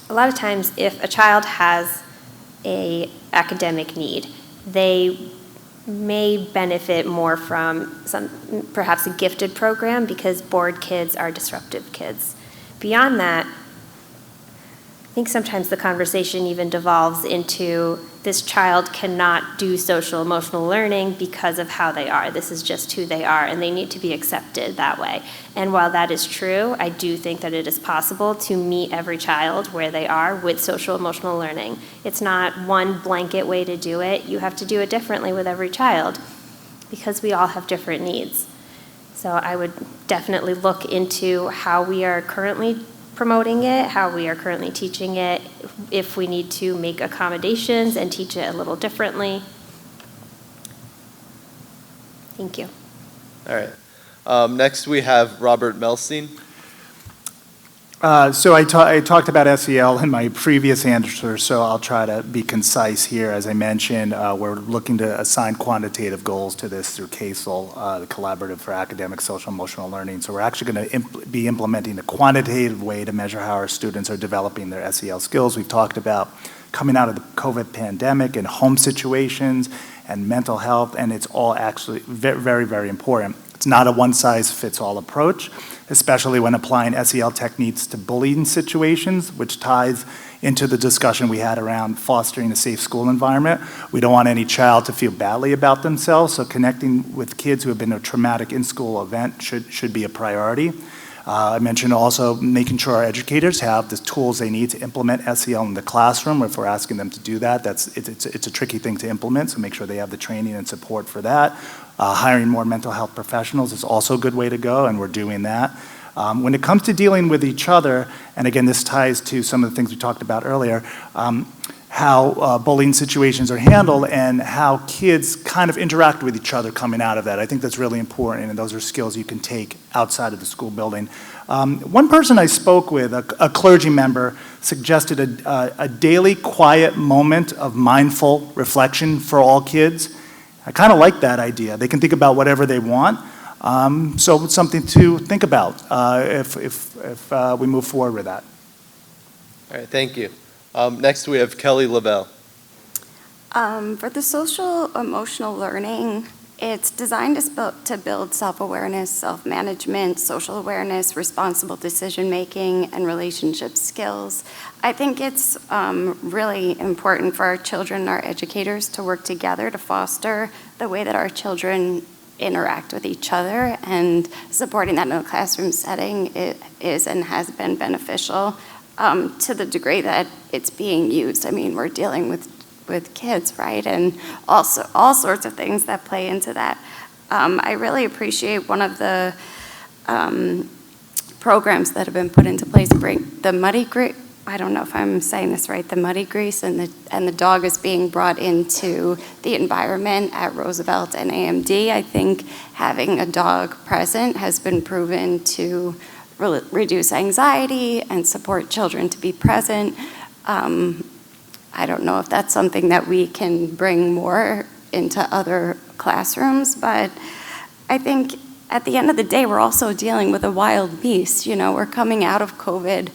a lot of times if a child has an academic need, they may benefit more from perhaps a gifted program, because bored kids are disruptive kids. Beyond that, I think sometimes the conversation even devolves into this child cannot do social emotional learning because of how they are. This is just who they are, and they need to be accepted that way. And while that is true, I do think that it is possible to meet every child where they are with social emotional learning. It's not one blanket way to do it. You have to do it differently with every child, because we all have different needs. So I would definitely look into how we are currently promoting it, how we are currently teaching it, if we need to make accommodations and teach it a little differently. Thank you. All right. Next we have Robert Melstein. So I talked about SEL in my previous answer, so I'll try to be concise here. As I mentioned, we're looking to assign quantitative goals to this through CASEL, the Collaborative for Academic Social Emotional Learning. So we're actually going to be implementing a quantitative way to measure how our students are developing their SEL skills. We've talked about coming out of the COVID pandemic and home situations and mental health, and it's all actually very, very important. It's not a one-size-fits-all approach, especially when applying SEL techniques to bullying situations, which ties into the discussion we had around fostering a safe school environment. We don't want any child to feel badly about themselves, so connecting with kids who have been in a traumatic in-school event should be a priority. I mentioned also making sure our educators have the tools they need to implement SEL in the classroom. If we're asking them to do that, it's a tricky thing to implement, so make sure they have the training and support for that. Hiring more mental health professionals is also a good way to go, and we're doing that. When it comes to dealing with each other, and again, this ties to some of the things we talked about earlier, how bullying situations are handled and how kids kind of interact with each other coming out of that. I think that's really important, and those are skills you can take outside of the school building. One person I spoke with, a clergy member, suggested a daily quiet moment of mindful reflection for all kids. I kind of like that idea. They can think about whatever they want. So it's something to think about if we move forward with that. All right, thank you. Next, we have Kelly Leveille. For the social emotional learning, it's designed to build self-awareness, self-management, social awareness, responsible decision-making, and relationship skills. I think it's really important for our children and our educators to work together to foster the way that our children interact with each other, and supporting that in a classroom setting is and has been beneficial to the degree that it's being used. I mean, we're dealing with kids, right? And also all sorts of things that play into that. I really appreciate one of the programs that have been put into place, the muddy grease. I don't know if I'm saying this right, the muddy grease, and the dog is being brought into the environment at Roosevelt and AMD. I think having a dog present has been proven to reduce anxiety and support children to be present. I don't know if that's something that we can bring more into other classrooms, but I think at the end of the day, we're also dealing with a wild beast. You know, we're coming out of COVID.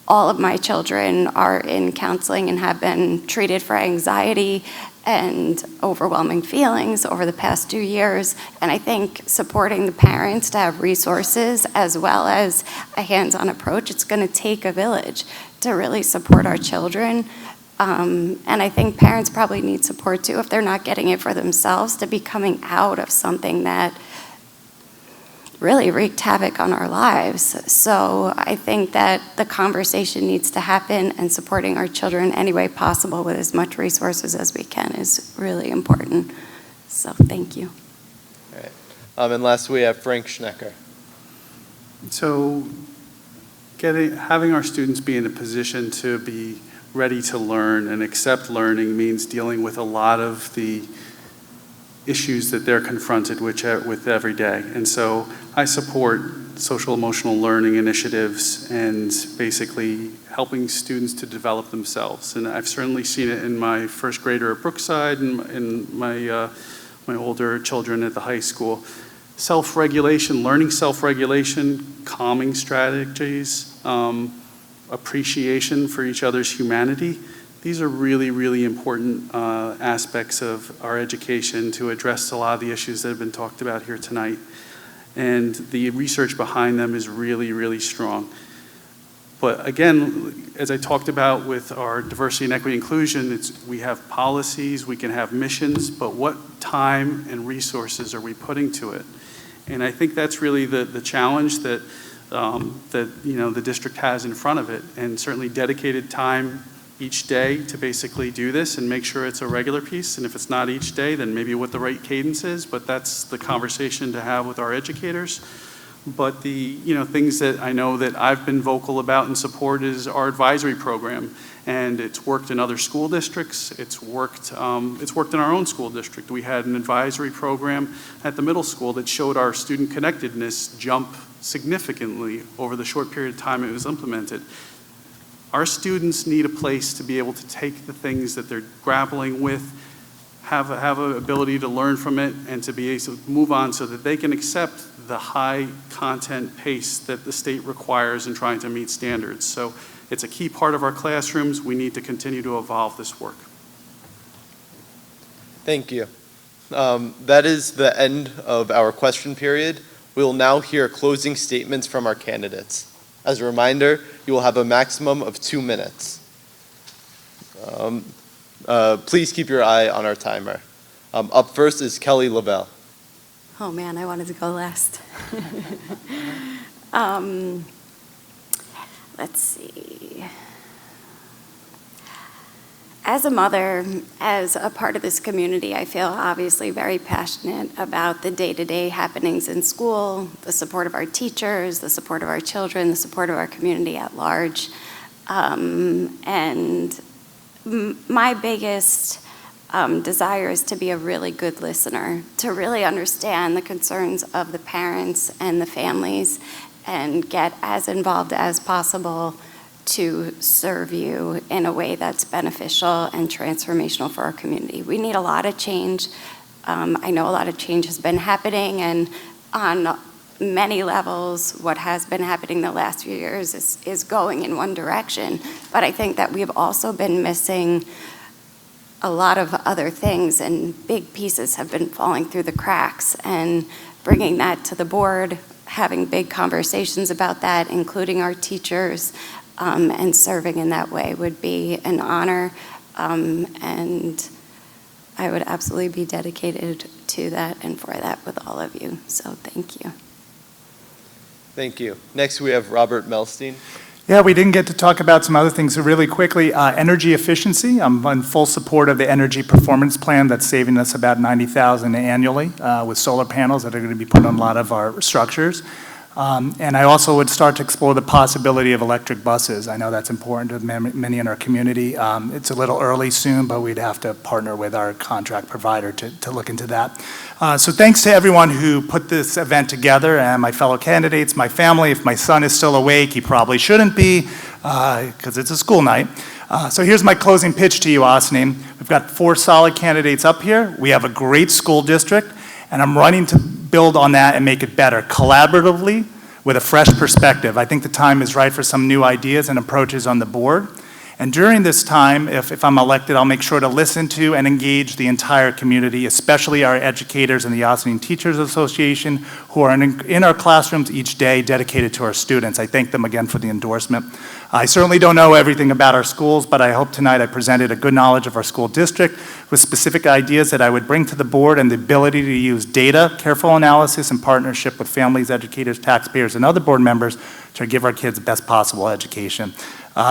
All of my children are in counseling and have been treated for anxiety and overwhelming feelings over the past 2 years. And I think supporting the parents to have resources as well as a hands-on approach, it's going to take a village to really support our children. And I think parents probably need support too if they're not getting it for themselves, to be coming out of something that really wreaked havoc on our lives. So I think that the conversation needs to happen, and supporting our children any way possible with as much resources as we can is really important. So thank you. All right. And last we have Frank Schnecker. So having our students be in a position to be ready to learn and accept learning means dealing with a lot of the issues that they're confronted with every day. And so I support social emotional learning initiatives and basically helping students to develop themselves. And I've certainly seen it in my first grader at Brookside and in my older children at the high school. Self-regulation, learning self-regulation, calming strategies, appreciation for each other's humanity. These are really, really important aspects of our education to address a lot of the issues that have been talked about here tonight. And the research behind them is really, really strong. But again, as I talked about with our diversity and equity inclusion, we have policies, we can have missions, but what time and resources are we putting to it? And I think that's really the challenge that the district has in front of it, and certainly dedicated time each day to basically do this and make sure it's a regular piece. And if it's not each day, then maybe what the right cadence is, but that's the conversation to have with our educators. But the things that I know that I've been vocal about and support is our advisory program. And it's worked in other school districts. It's worked in our own school district. We had an advisory program at the middle school that showed our student connectedness jump significantly over the short period of time it was implemented. Our students need a place to be able to take the things that they're grappling with, have an ability to learn from it, and to be able to move on so that they can accept the high content pace that the state requires in trying to meet standards. So it's a key part of our classrooms. We need to continue to evolve this work. Thank you. That is the end of our question period. We will now hear closing statements from our candidates. As a reminder, you will have a maximum of 2 minutes. Please keep your eye on our timer. Up first is Kelly Leveille. Oh man, I wanted to go last. Let's see. As a mother, as a part of this community, I feel obviously very passionate about the day-to-day happenings in school, the support of our teachers, the support of our children, the support of our community at large. My biggest desire is to be a really good listener, to really understand the concerns of the parents and the families and get as involved as possible to serve you in a way that's beneficial and transformational for our community. We need a lot of change. I know a lot of change has been happening, and on many levels, what has been happening the last few years is going in one direction. But I think that we've also been missing a lot of other things, and big pieces have been falling through the cracks. And bringing that to the board, having big conversations about that, including our teachers, and serving in that way would be an honor, and I would absolutely be dedicated to that and for that with all of you. So thank you. Thank you. Next, we have Robert Melstein. Yeah, we didn't get to talk about some other things. So really quickly, energy efficiency. I'm in full support of the energy performance plan that's saving us about $90,000 annually with solar panels that are going to be put on a lot of our structures. And I also would start to explore the possibility of electric buses. I know that's important to many in our community. It's a little early soon, but we'd have to partner with our contract provider to look into that. So thanks to everyone who put this event together, and my fellow candidates, my family. If my son is still awake, he probably shouldn't be, because it's a school night. So here's my closing pitch to you, Ossining. We've got 4 solid candidates up here. We have a great school district, and I'm running to build on that and make it better collaboratively with a fresh perspective. I think the time is right for some new ideas and approaches on the board. And during this time, if I'm elected, I'll make sure to listen to and engage the entire community, especially our educators and the Ossining Teachers Association, who are in our classrooms each day dedicated to our students. I thank them again for the endorsement. I certainly don't know everything about our schools, but I hope tonight I presented a good knowledge of our school district with specific ideas that I would bring to the board and the ability to use data, careful analysis, and partnership with families, educators, taxpayers, and other board members to give our kids the best possible education.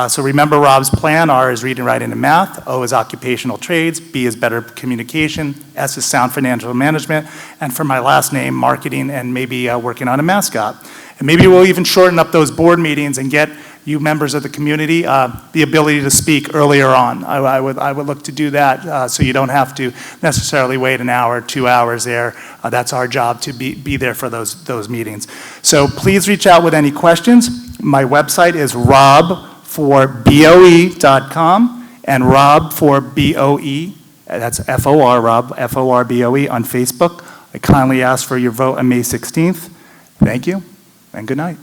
So remember Rob's plan. R is reading, writing, and math. O is occupational trades. B is better communication. S is sound financial management. And for my last name, marketing, and maybe working on a mascot. And maybe we'll even shorten up those board meetings and get you members of the community the ability to speak earlier on. I would look to do that so you don't have to necessarily wait an hour, 2 hours there. That's our job to be there for those meetings. So please reach out with any questions. My website is robforboe.com and Rob for BOE, that's F-O-R, Rob, F-O-R-B-O-E on Facebook. I kindly ask for your vote on May 16th. Thank you, and good night.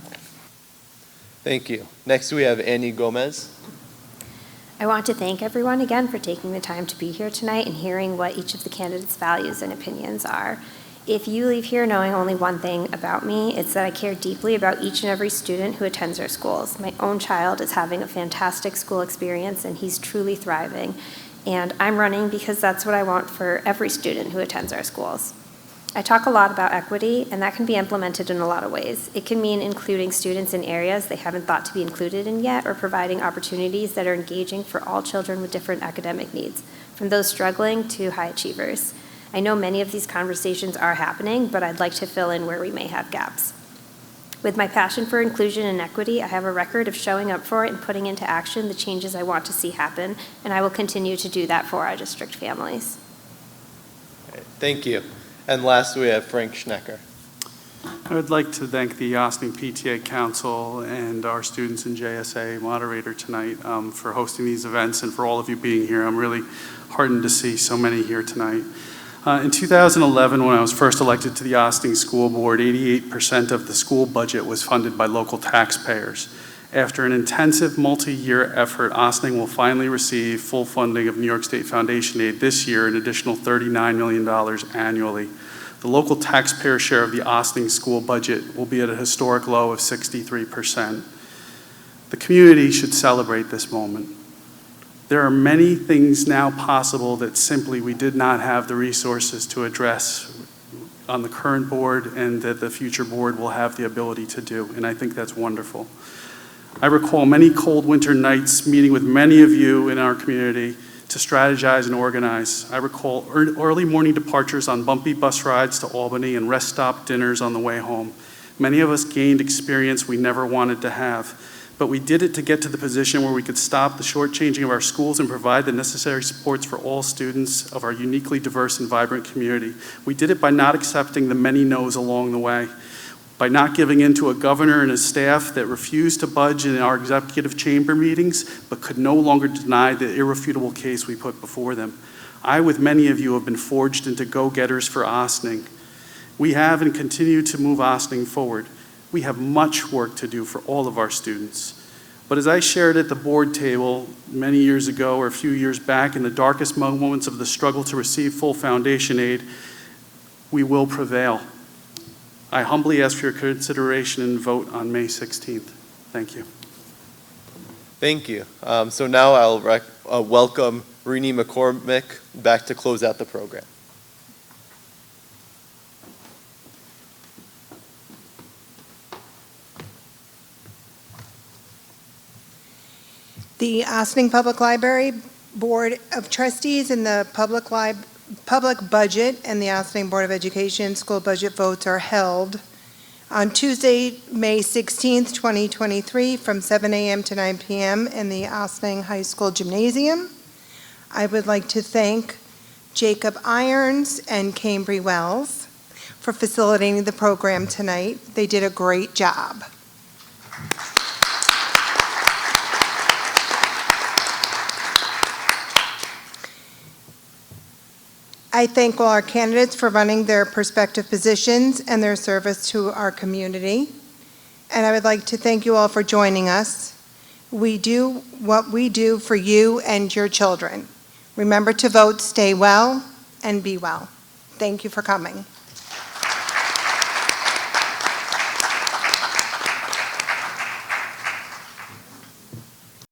Thank you. Next, we have Annie Gomez. I want to thank everyone again for taking the time to be here tonight and hearing what each of the candidates' values and opinions are. If you leave here knowing only one thing about me, it's that I care deeply about each and every student who attends our schools. My own child is having a fantastic school experience, and he's truly thriving. And I'm running because that's what I want for every student who attends our schools. I talk a lot about equity, and that can be implemented in a lot of ways. It can mean including students in areas they haven't thought to be included in yet, or providing opportunities that are engaging for all children with different academic needs, from those struggling to high achievers. I know many of these conversations are happening, but I'd like to fill in where we may have gaps. With my passion for inclusion and equity, I have a record of showing up for it and putting into action the changes I want to see happen, and I will continue to do that for our district families. Thank you. And last, we have Frank Schnecker. I would like to thank the Ossining PTA Council and our students and JSA moderator tonight for hosting these events and for all of you being here. I'm really heartened to see so many here tonight. In 2011, when I was first elected to the Ossining School Board, 88% of the school budget was funded by local taxpayers. After an intensive multi-year effort, Ossining will finally receive full funding of New York State Foundation aid this year, an additional $39 million annually. The local taxpayer share of the Ossining school budget will be at a historic low of 63%. The community should celebrate this moment. There are many things now possible that simply we did not have the resources to address on the current board and that the future board will have the ability to do, and I think that's wonderful. I recall many cold winter nights meeting with many of you in our community to strategize and organize. I recall early morning departures on bumpy bus rides to Albany and rest stop dinners on the way home. Many of us gained experience we never wanted to have, but we did it to get to the position where we could stop the shortchanging of our schools and provide the necessary supports for all students of our uniquely diverse and vibrant community. We did it by not accepting the many no's along the way, by not giving in to a governor and his staff that refused to budge in our executive chamber meetings, but could no longer deny the irrefutable case we put before them. I, with many of you, have been forged into go-getters for Ossining. We have and continue to move Ossining forward. We have much work to do for all of our students. But as I shared at the board table many years ago or a few years back, in the darkest moments of the struggle to receive full foundation aid, we will prevail. I humbly ask for your consideration and vote on May 16th. Thank you. Thank you. So now I'll welcome Rini McCormick back to close out the program. The Ossining Public Library Board of Trustees and the Public Budget and the Ossining Board of Education school budget votes are held on Tuesday, May 16th, 2023, from 7 a.m. to 9 p.m. in the Ossining High School Gymnasium. I would like to thank Jacob Irons and Cambry Wells for facilitating the program tonight. They did a great job. I thank all our candidates for running their prospective positions and their service to our community. And I would like to thank you all for joining us. We do what we do for you and your children. Remember to vote, stay well, and be well. Thank you for coming.